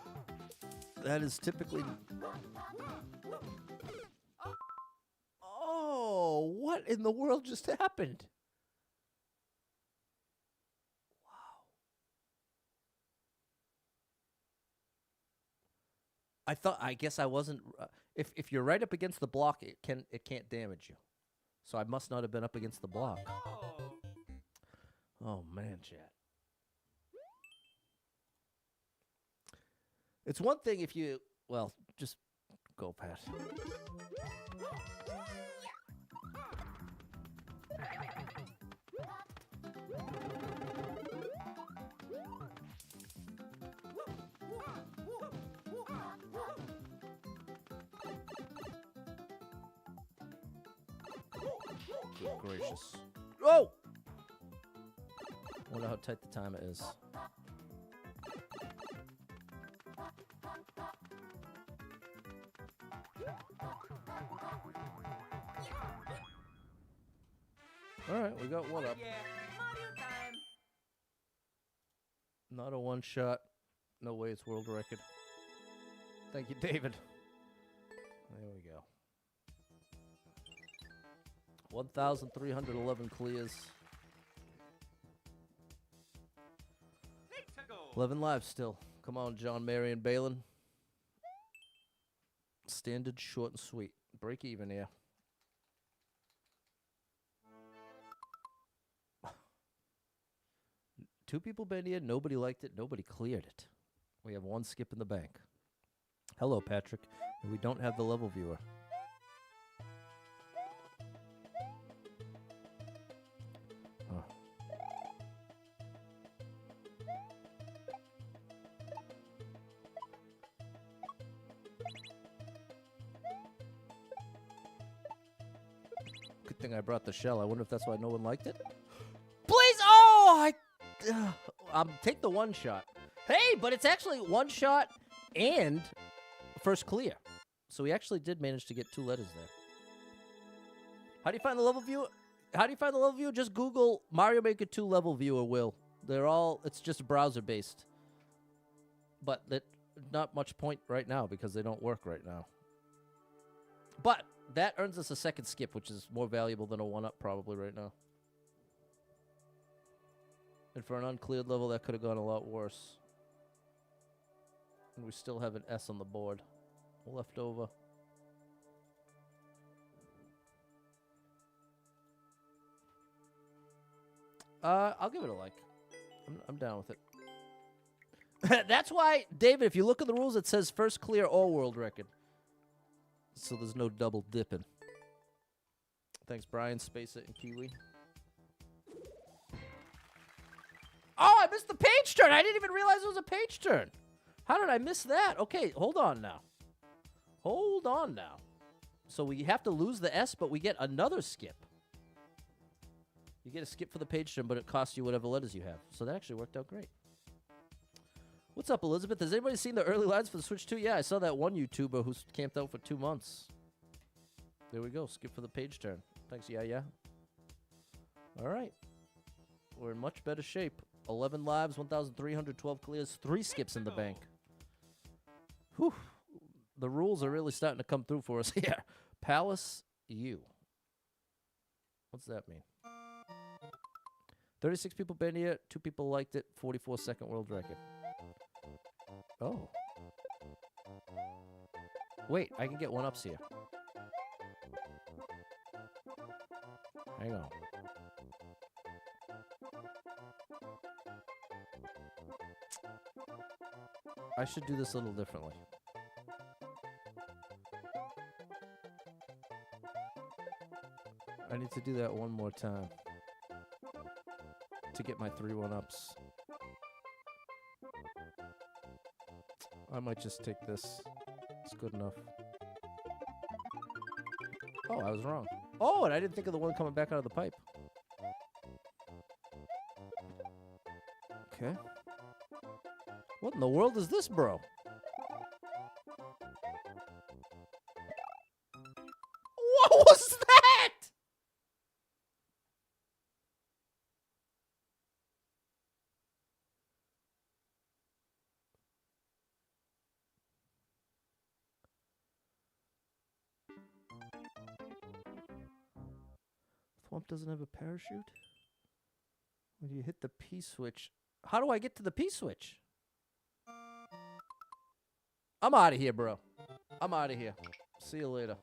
That is typically... Oh, what in the world just happened? Wow. I guess I wasn't if you're right up against the block, it can't damage you. So I must not have been up against the block. Oh man, chat. It's one thing if you, well, just go, Pat. Good gracious. Oh! Wonder how tight the timer is. Alright, we got one up. Yeah, Mario time. Not a one shot. No way it's world record. Thank you, David. There we go. 1,311 clears. 11 lives still. Come on, John, Mary, and Balin. Standard, short, and sweet. Break even here. Two people been here. Nobody liked it. Nobody cleared it. We have one skip in the bank. Hello, Patrick. And we don't have the level viewer. Huh. Good thing I brought the shell. I wonder if that's why no one liked it. Please! Oh, take the one shot. Hey, but it's actually one shot and first clear. So we actually did manage to get 2 letters there. How do you find the level viewer? Just Google Mario Maker 2 level viewer, Will. It's just browser based. But not much point right now because they don't work right now. But that earns us a second skip, which is more valuable than a 1-up probably right now. And for an uncleared level, that could have gone a lot worse. And we still have an S on the board. Left over. I'll give it a like. I'm down with it. That's why, David, if you look at the rules, it says first clear or world record. So there's no double dipping. Thanks, Brian, Space It, and Kiwi. Oh, I missed the page turn. I didn't even realize it was a page turn. How did I miss that? Okay, hold on now. Hold on now. So we have to lose the S, but we get another skip. You get a skip for the page turn, but it costs you whatever letters you have. So that actually worked out great. What's up, Elizabeth? Has anybody seen the early lines for the Switch 2? Yeah, I saw that one YouTuber who's camped out for 2 months. There we go. Skip for the page turn. Thanks, yeah. All right. We're in much better shape. 11 lives, 1,312 clears, 3 skips in the bank. Whew. The rules are really starting to come through for us here. Palace U. What's that mean? 36 people been here, 2 people liked it, 44-second world record. Oh. Wait, I can get 1-ups here. Hang on. I should do this a little differently. I need to do that one more time to get my 3 1-ups. I might just take this. It's good enough. Oh, I was wrong. Oh, and I didn't think of the one coming back out of the pipe. Okay. What in the world is this, bro? What was that? Thwomp doesn't have a parachute? When you hit the P switch. How do I get to the P switch? I'm out of here, bro. I'm out of here. See you later.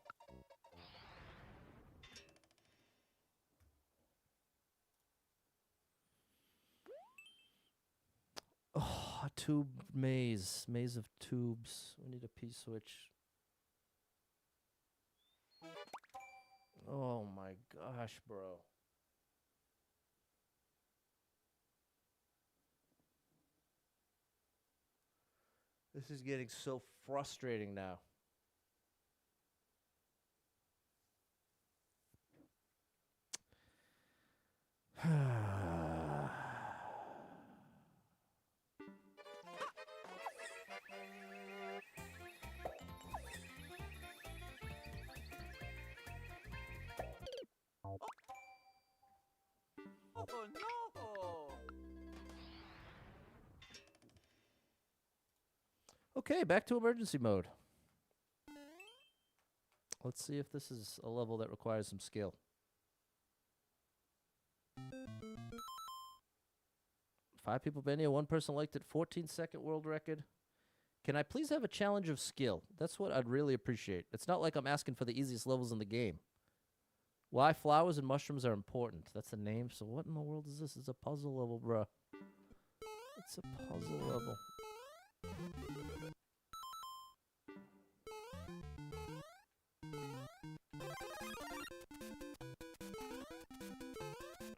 Oh, a tube maze. Maze of tubes. We need a P switch. Oh my gosh, bro. This is getting so frustrating now. Oh no! Okay, back to emergency mode. Let's see if this is a level that requires some skill. 5 people been here, 1 person liked it, 14-second world record. Can I please have a challenge of skill? That's what I'd really appreciate. It's not like I'm asking for the easiest levels in the game. Why flowers and mushrooms are important. That's the name. So what in the world is this? It's a puzzle level, bruh. It's a puzzle level.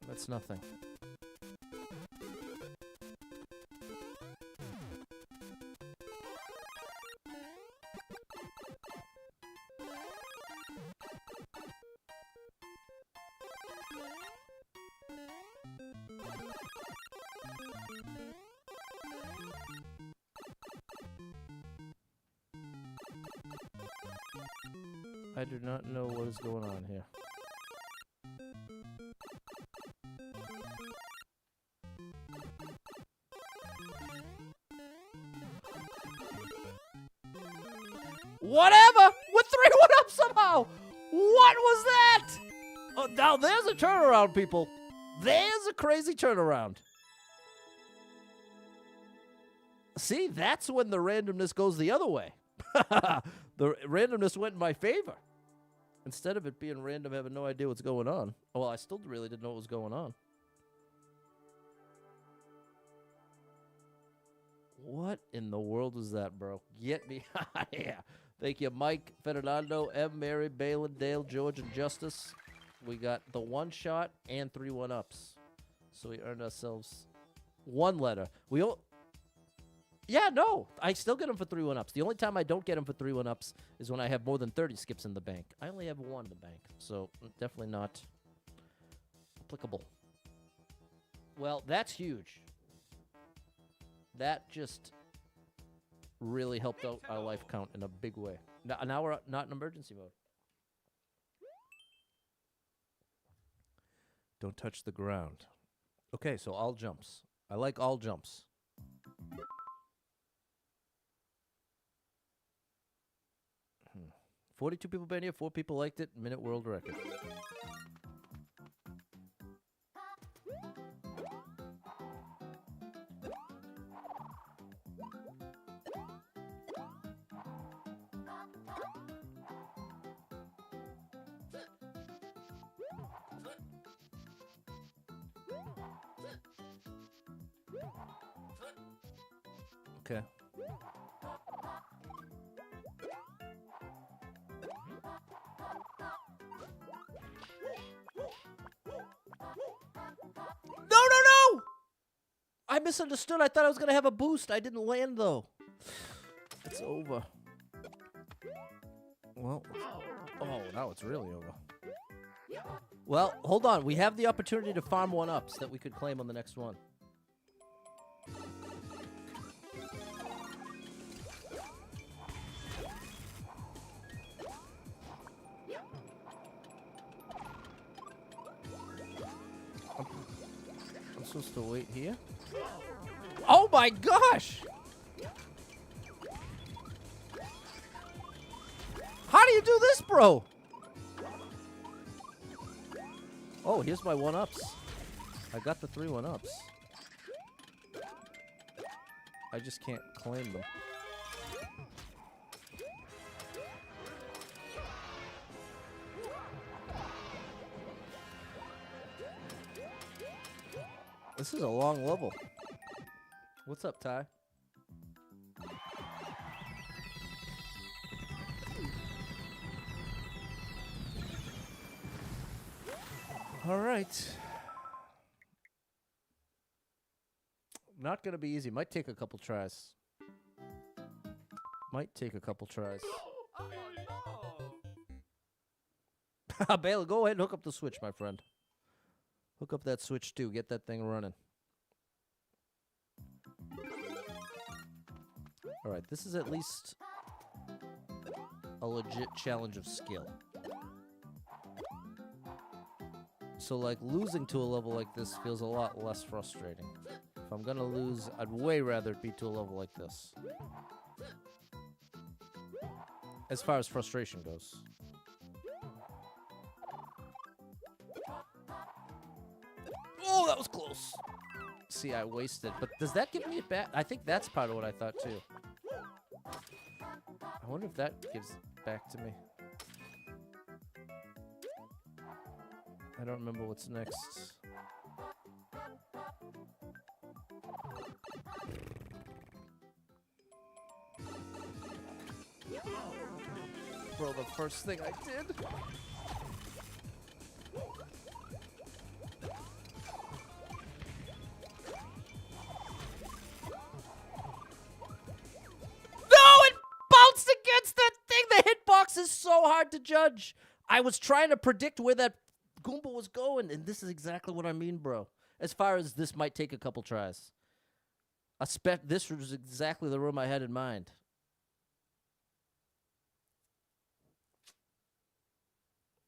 That's nothing. I do not know what is going on here. Whatever! With 3-1 up somehow! What was that? Oh, now there's a turnaround, people. There's a crazy turnaround. See, that's when the randomness goes the other way. The randomness went in my favor. Instead of it being random, having no idea what's going on. Oh, well, I still really didn't know what was going on. What in the world was that, bro? Get me out of here. Thank you, Mike, Fernando, M, Mary, Balin, Dale, George, and Justice. We got the 1 shot and 3 1-ups. So we earned ourselves 1 letter. Yeah, no. I still get them for 3 1-ups. The only time I don't get them for 3 1-ups is when I have more than 30 skips in the bank. I only have 1 in the bank, so definitely not applicable. Well, that's huge. That just really helped out our life count in a big way. Now we're not in emergency mode. Don't touch the ground. Okay, so all jumps. I like all jumps. 42 people been here, 4 people liked it. Minute world record. Okay. No! I misunderstood. I thought I was going to have a boost. I didn't land, though. It's over. Well, oh, now it's really over. Well, hold on. We have the opportunity to farm 1-ups that we could claim on the next one. I'm supposed to wait here? Oh my gosh! How do you do this, bro? Oh, here's my 1-ups. I got the 3 1-ups. I just can't claim them. This is a long level. What's up, Ty? All right. Not going to be easy. Might take a couple tries. Baylor, go ahead and hook up the switch, my friend. Hook up that switch, too. Get that thing running. All right, this is at least a legit challenge of skill. So, like, losing to a level like this feels a lot less frustrating. If I'm gonna lose, I'd way rather it be to a level like this. As far as frustration goes. Oh, that was close. See, I wasted. But does that give me it back? I think that's part of what I thought, too. I wonder if that gives it back to me. I don't remember what's next. Bro, the first thing I did. Against that thing. The hitbox is so hard to judge. I was trying to predict where that Goomba was going, and this is exactly what I mean, bro. As far as this might take a couple tries. This was exactly the room I had in mind.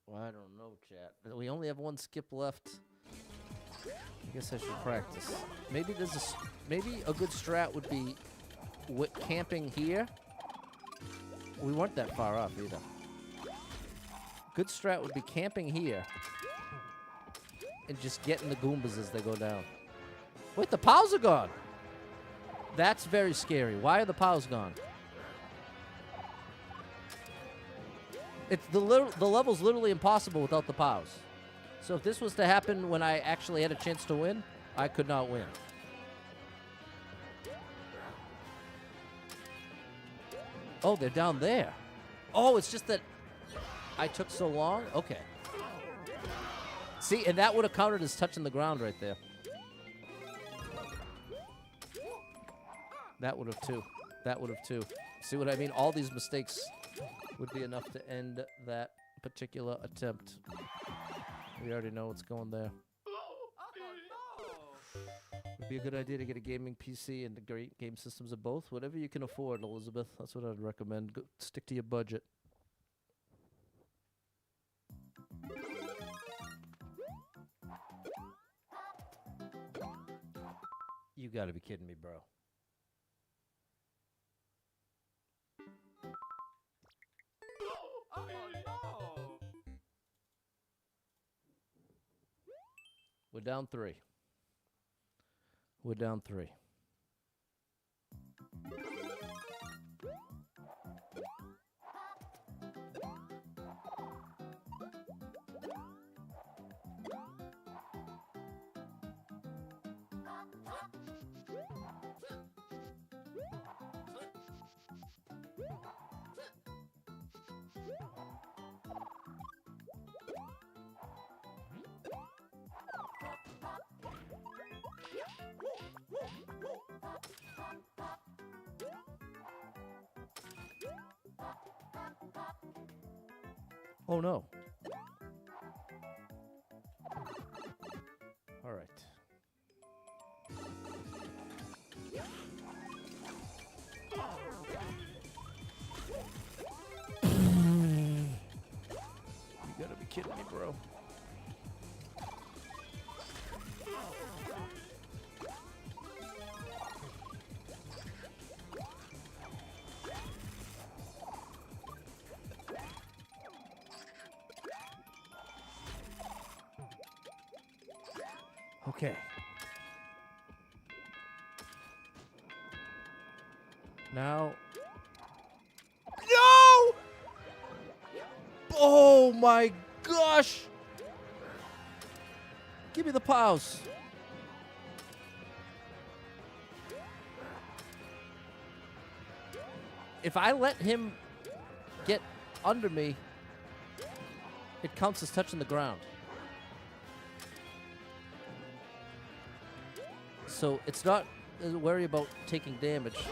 Well, I don't know, chat. We only have one skip left. I guess I should practice. Maybe maybe a good strat would be camping here. We weren't that far off either. Good strat would be camping here and just getting the Goombas as they go down. Wait, the POWs are gone. That's very scary. Why are the POWs gone? It's the level's literally impossible without the POWs. So if this was to happen when I actually had a chance to win, I could not win. Oh, they're down there. Oh, it's just that I took so long? Okay. See, and that would have counted as touching the ground right there. That would have too. That would have too. See what I mean? All these mistakes would be enough to end that particular attempt. We already know what's going there. Would be a good idea to get a gaming PC and the great game systems of both. Whatever you can afford, Elizabeth. That's what I'd recommend. Stick to your budget. You gotta be kidding me, bro. Oh no! We're down 3. We're down 3. Oh no. All right. You gotta be kidding me, bro. Okay. Now. No! Oh my gosh! Give me the POWs. If I let him get under me, it counts as touching the ground. So it's not worry about taking damage. Okay.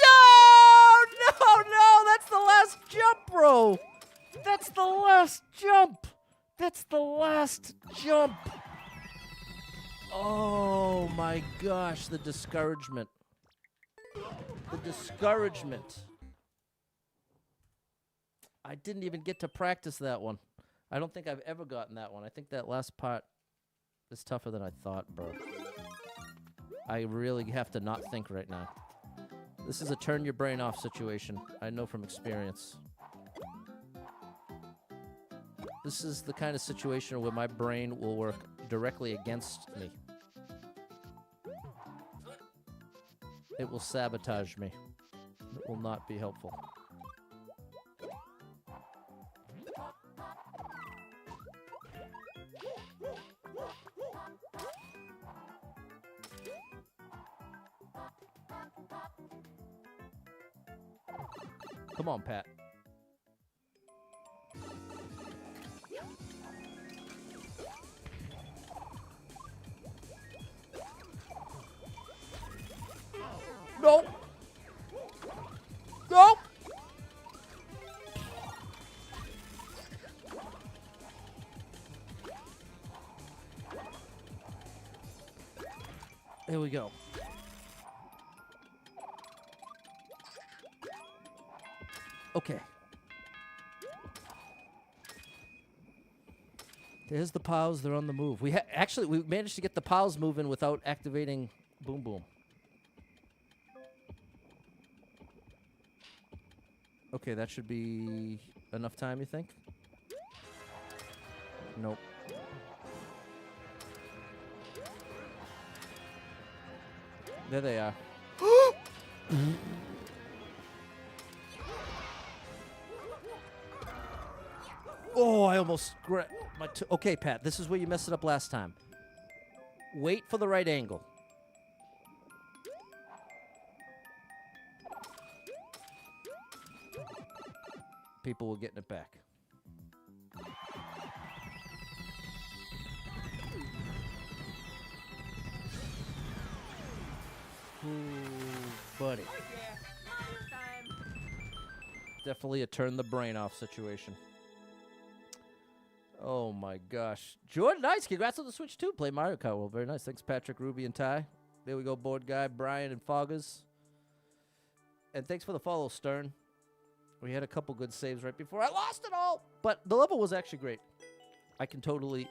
No! That's the last jump, bro. That's the last jump. That's the last jump. Oh my gosh, the discouragement. The discouragement. I didn't even get to practice that one. I don't think I've ever gotten that one. I think that last part is tougher than I thought, bro. I really have to not think right now. This is a turn your brain off situation. I know from experience. This is the kind of situation where my brain will work directly against me. It will sabotage me. It will not be helpful. Come on, Pat. No. No. There we go. Okay. There's the pals. They're on the move. We actually we managed to get the pals moving without activating Boom Boom. Okay, that should be enough time, you think? Nope. There they are. Oh, I almost my okay, Pat, this is where you messed it up last time. Wait for the right angle. People were getting it back. Ooh, buddy. Oh yeah, Mario time. Definitely a turn the brain off situation. Oh my gosh. Jordan, nice. Congrats on the Switch 2. Play Mario Kart World. Very nice. Thanks, Patrick, Ruby, and Ty. There we go, board guy, Brian, and Foggers. And thanks for the follow, Stern. We had a couple good saves right before I lost it all. But the level was actually great. I can totally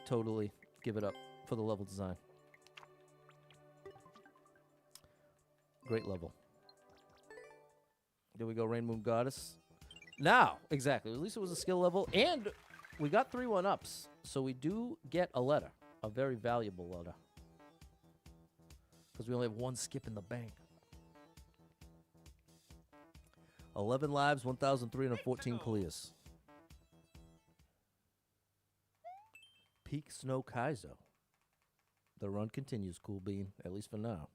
give it up for the level design. Great level. There we go, Rain Moon Goddess. Now, exactly. At least it was a skill level. And we got 3 1-ups. So we do get a letter. A very valuable letter. Because we only have 1 skip in the bank. 11 lives, 1,314 clears. Peak Snow Kaizo. The run continues, Cool Bean, at least for now.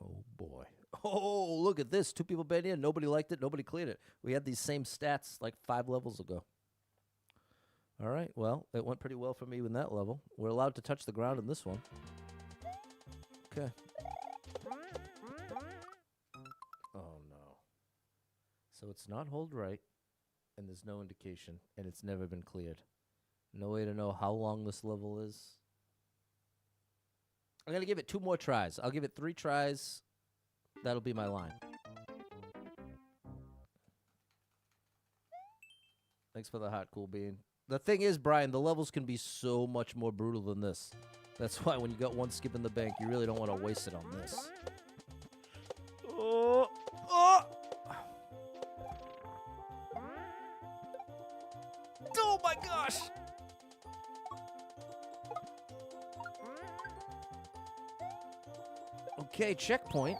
Oh, boy. Oh, look at this. 2 people bet in. Nobody liked it. Nobody cleared it. We had these same stats like 5 levels ago. All right. Well, it went pretty well for me in that level. We're allowed to touch the ground in this one. Okay. Oh, no. So it's not hold right, and there's no indication, and it's never been cleared. No way to know how long this level is. I'm going to give it 2 more tries. I'll give it 3 tries. That'll be my line. Thanks for the hot, Cool Bean. The thing is, Brian, the levels can be so much more brutal than this. That's why when you got 1 skip in the bank, you really don't want to waste it on this. Oh! Oh! Oh my gosh! Okay, checkpoint.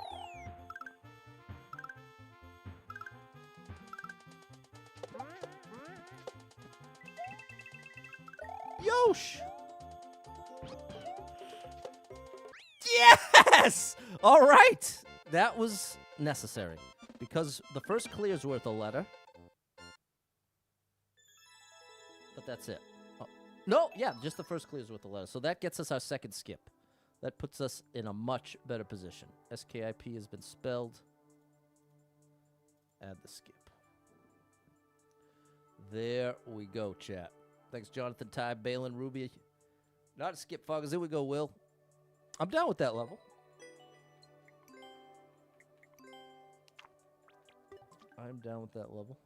Yosh! Yes! All right. That was necessary because the first clear is worth a letter. But that's it. Oh. No, yeah, just the first clear is worth a letter. So that gets us our second skip. That puts us in a much better position. SKIP has been spelled. Add the skip. There we go, chat. Thanks, Jonathan, Ty, Balin, Ruby, Not a skip, Foggers. Here we go, Will. I'm down with that level. I'm down with that level.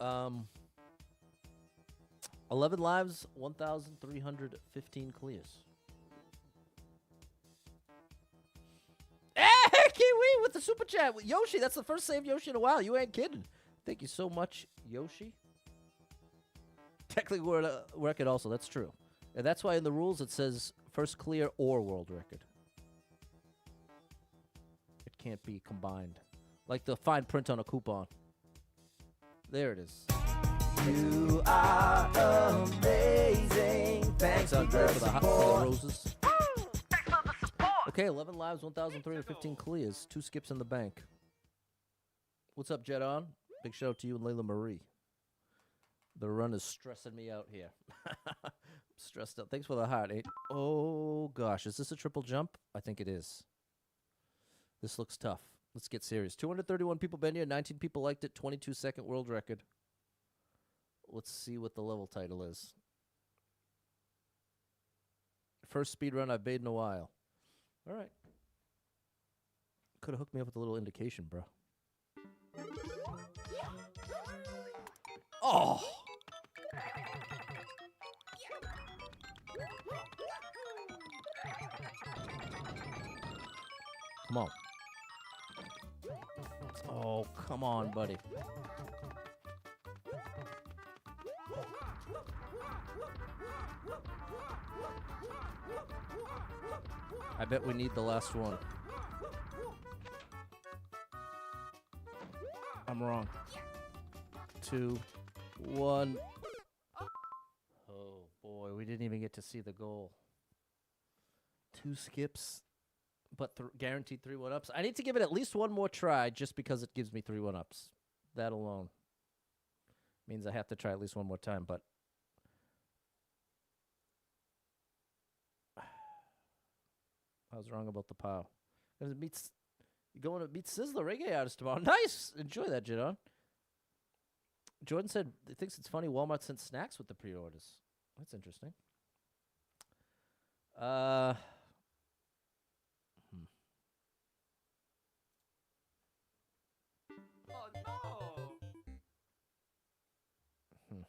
Um, 11 lives, 1,315 clears. Hey, Kiwi with the super chat. Yoshi, that's the first save Yoshi in a while. You ain't kidding. Thank you so much, Yoshi. Technically world record also, that's true. And that's why in the rules it says first clear or world record. It can't be combined. Like the fine print on a coupon. There it is. You are amazing. Thanks, Andre, for the roses. Okay, 11 lives, 1,315 clears. 2 skips in the bank. What's up, Jet On? Big shout out to you and Layla Marie. The run is stressing me out here. I'm stressed out. Thanks for the heart. Oh, gosh. Is this a triple jump? I think it is. This looks tough. Let's get serious. 231 people been here. 19 people liked it. 22-second world record. Let's see what the level title is. First speed run I've made in a while. All right. Could have hooked me up with a little indication, bro. Oh! Come on. Oh, come on, buddy. I bet we need the last one. I'm wrong. 2, 1. Oh, boy. We didn't even get to see the goal. 2 skips. But guaranteed 3 1-ups. I need to give it at least one more try just because it gives me 3 1-ups. That alone means I have to try at least one more time, but I was wrong about the POW. You're going to meet Sizzler Reggae Artist tomorrow. Nice! Enjoy that, Jadon. Jordan said he thinks it's funny Walmart sent snacks with the pre-orders. That's interesting. Oh no!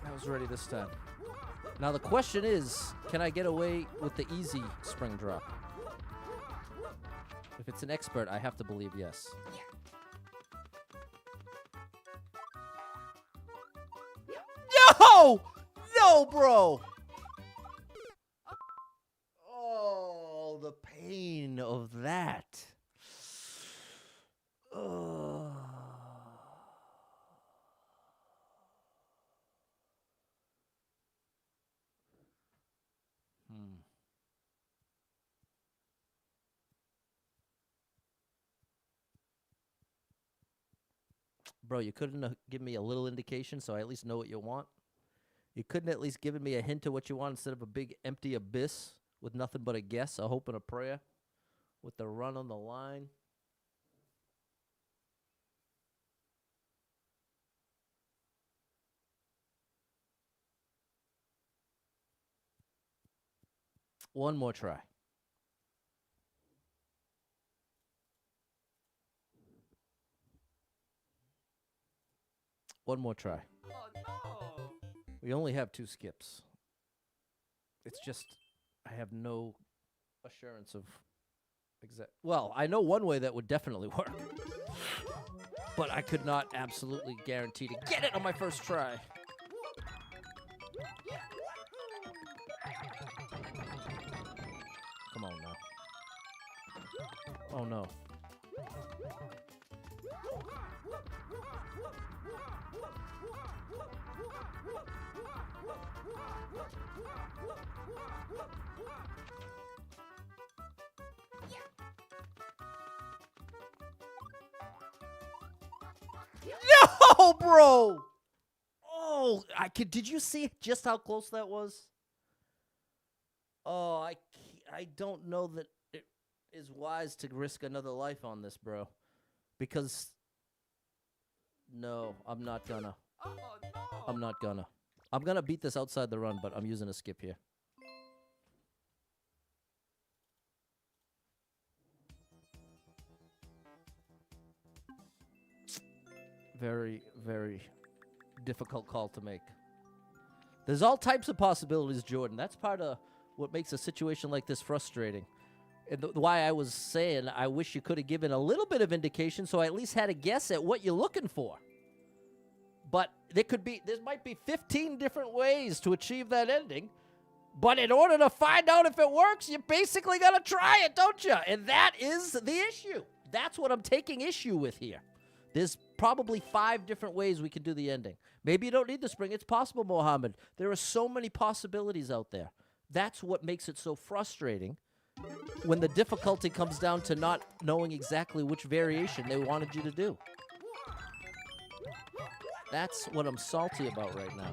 I was ready this time. Now the question is, can I get away with the easy spring drop? If it's an expert, I have to believe yes. No! No, bro! Oh, the pain of that. Oh. Bro, you couldn't give me a little indication so I at least know what you want? You couldn't at least given me a hint of what you want instead of a big empty abyss with nothing but a guess, a hope, and a prayer with the run on the line? One more try. One more try. Oh no! We only have 2 skips. It's just, I have no assurance of exact. Well, I know one way that would definitely work. But I could not absolutely guarantee to get it on my first try. Come on now. Oh no. No, bro. Oh, did you see just how close that was? Oh, I don't know that it is wise to risk another life on this, bro. Because no, I'm not gonna. Oh no! I'm not gonna. I'm gonna beat this outside the run, but I'm using a skip here. Very, very difficult call to make. There's all types of possibilities, Jordan. That's part of what makes a situation like this frustrating. And why I was saying I wish you could have given a little bit of indication so I at least had a guess at what you're looking for. But there might be 15 different ways to achieve that ending. But in order to find out if it works, you basically got to try it, don't you? And that is the issue. That's what I'm taking issue with here. There's probably 5 different ways we can do the ending. Maybe you don't need the spring. It's possible, Mohammed. There are so many possibilities out there. That's what makes it so frustrating when the difficulty comes down to not knowing exactly which variation they wanted you to do. That's what I'm salty about right now.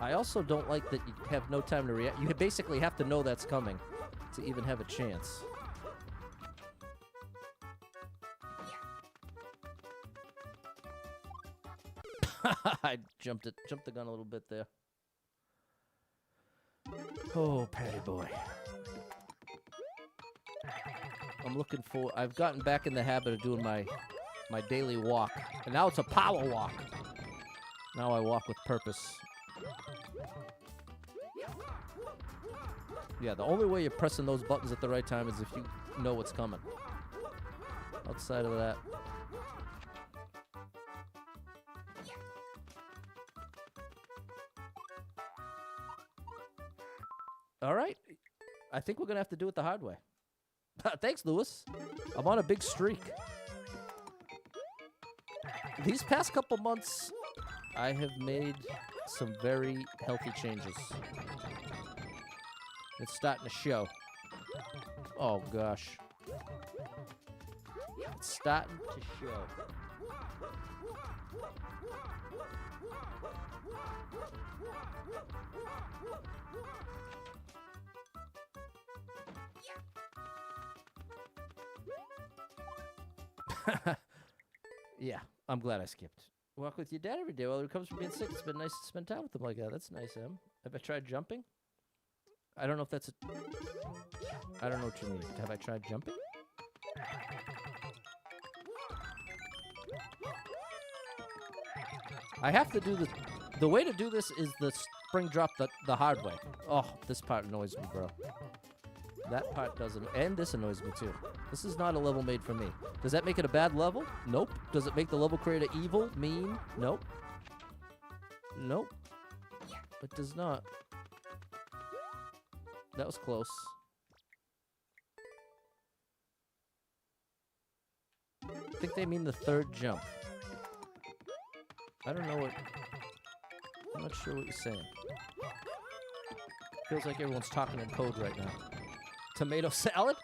I also don't like that you have no time to react. You basically have to know that's coming to even have a chance. I jumped the gun a little bit there. Oh, Patty boy. I've gotten back in the habit of doing my daily walk. And now it's a power walk. Now I walk with purpose. Yeah, the only way you're pressing those buttons at the right time is if you know what's coming. Outside of that. All right. I think we're going to have to do it the hard way. Thanks, Lewis. I'm on a big streak. These past couple months, I have made some very healthy changes. It's starting to show. Oh, gosh. It's starting to show. Yeah, I'm glad I skipped. Walk with your dad every day while he recovers from being sick. It's been nice to spend time with him like that. That's nice, Em. Have I tried jumping? I don't know if that's I don't know what you mean. Have I tried jumping? I have to do the way to do this is the spring drop the hard way. Oh, this part annoys me, bro. That part doesn't, and this annoys me too. This is not a level made for me. Does that make it a bad level? Nope. Does it make the level creator evil, mean? Nope. Nope. It does not. That was close. I think they mean the third jump. I don't know what... I'm not sure what you're saying. Feels like everyone's talking in code right now. Tomato salad?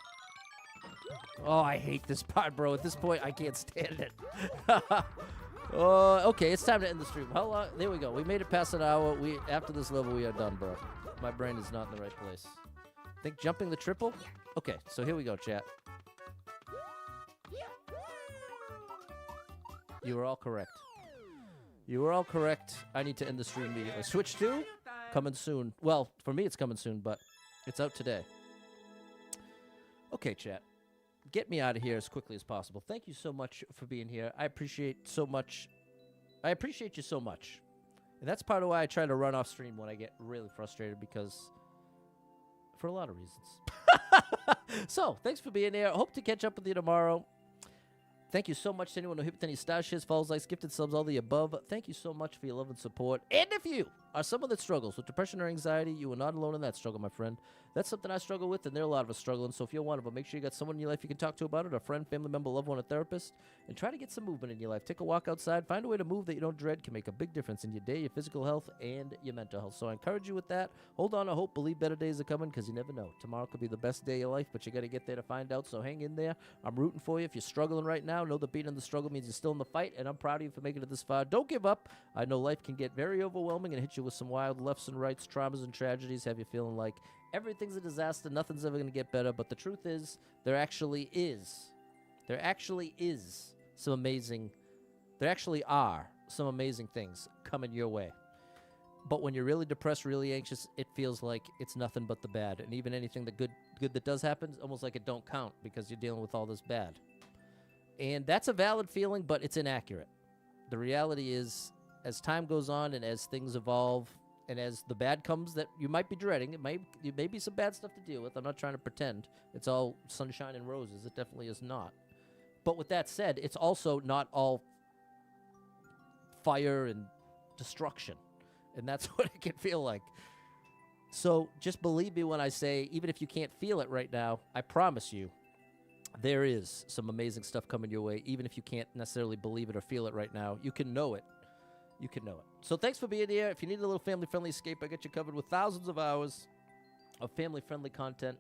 Oh, I hate this part, bro. At this point, I can't stand it. Okay, it's time to end the stream. How long? There we go. We made it past an hour. After this level, we are done, bro. My brain is not in the right place. Think jumping the triple? Okay, so here we go, chat. You were all correct. You were all correct. I need to end the stream immediately. Switch 2? Coming soon. Well, for me, it's coming soon, but it's out today. Okay, chat. Get me out of here as quickly as possible. Thank you so much for being here. I appreciate so much. I appreciate you so much. And that's part of why I try to run off stream when I get really frustrated, because for a lot of reasons. So, thanks for being here. Hope to catch up with you tomorrow. Thank you so much to anyone who hit with any star shares, follows, likes, gifted subs, all the above. Thank you so much for your love and support. And if you are someone that struggles with depression or anxiety, you are not alone in that struggle, my friend. That's something I struggle with, and there are a lot of us struggling. So if you're one of them, make sure you got someone in your life you can talk to about it, a friend, family member, loved one, a therapist, and try to get some movement in your life. Take a walk outside. Find a way to move that you don't dread. Can make a big difference in your day, your physical health, and your mental health. So I encourage you with that. Hold on to hope. Believe better days are coming, because you never know. Tomorrow could be the best day of your life, but you got to get there to find out. So hang in there. I'm rooting for you. If you're struggling right now, know that being in the struggle means you're still in the fight, and I'm proud of you for making it this far. Don't give up. I know life can get very overwhelming and hit you with some wild lefts and rights, traumas and tragedies, have you feeling like everything's a disaster, nothing's ever going to get better. But the truth is, there actually are some amazing things coming your way. But when you're really depressed, really anxious, it feels like it's nothing but the bad. And even anything that good that does happen, it's almost like it don't count, because you're dealing with all this bad. And that's a valid feeling, but it's inaccurate. The reality is, as time goes on and as things evolve, and as the bad comes that you might be dreading, it may be some bad stuff to deal with. I'm not trying to pretend it's all sunshine and roses. It definitely is not. But with that said, it's also not all fire and destruction. And that's what it can feel like. So just believe me when I say, even if you can't feel it right now, I promise you, there is some amazing stuff coming your way. Even if you can't necessarily believe it or feel it right now, you can know it. You can know it. So thanks for being here. If you need a little family-friendly escape, I got you covered with thousands of hours of family-friendly content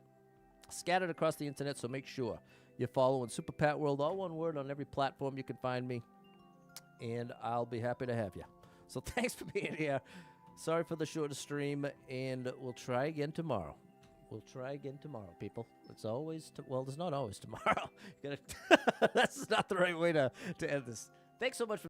scattered across the internet, so make sure you're following Super Pat World, all one word, on every platform you can find me, and I'll be happy to have you. So thanks for being here. Sorry for the shorter stream, and we'll try again tomorrow. We'll try again tomorrow, people. It's always, well, there's not always tomorrow. That's not the right way to end this. Thanks so much for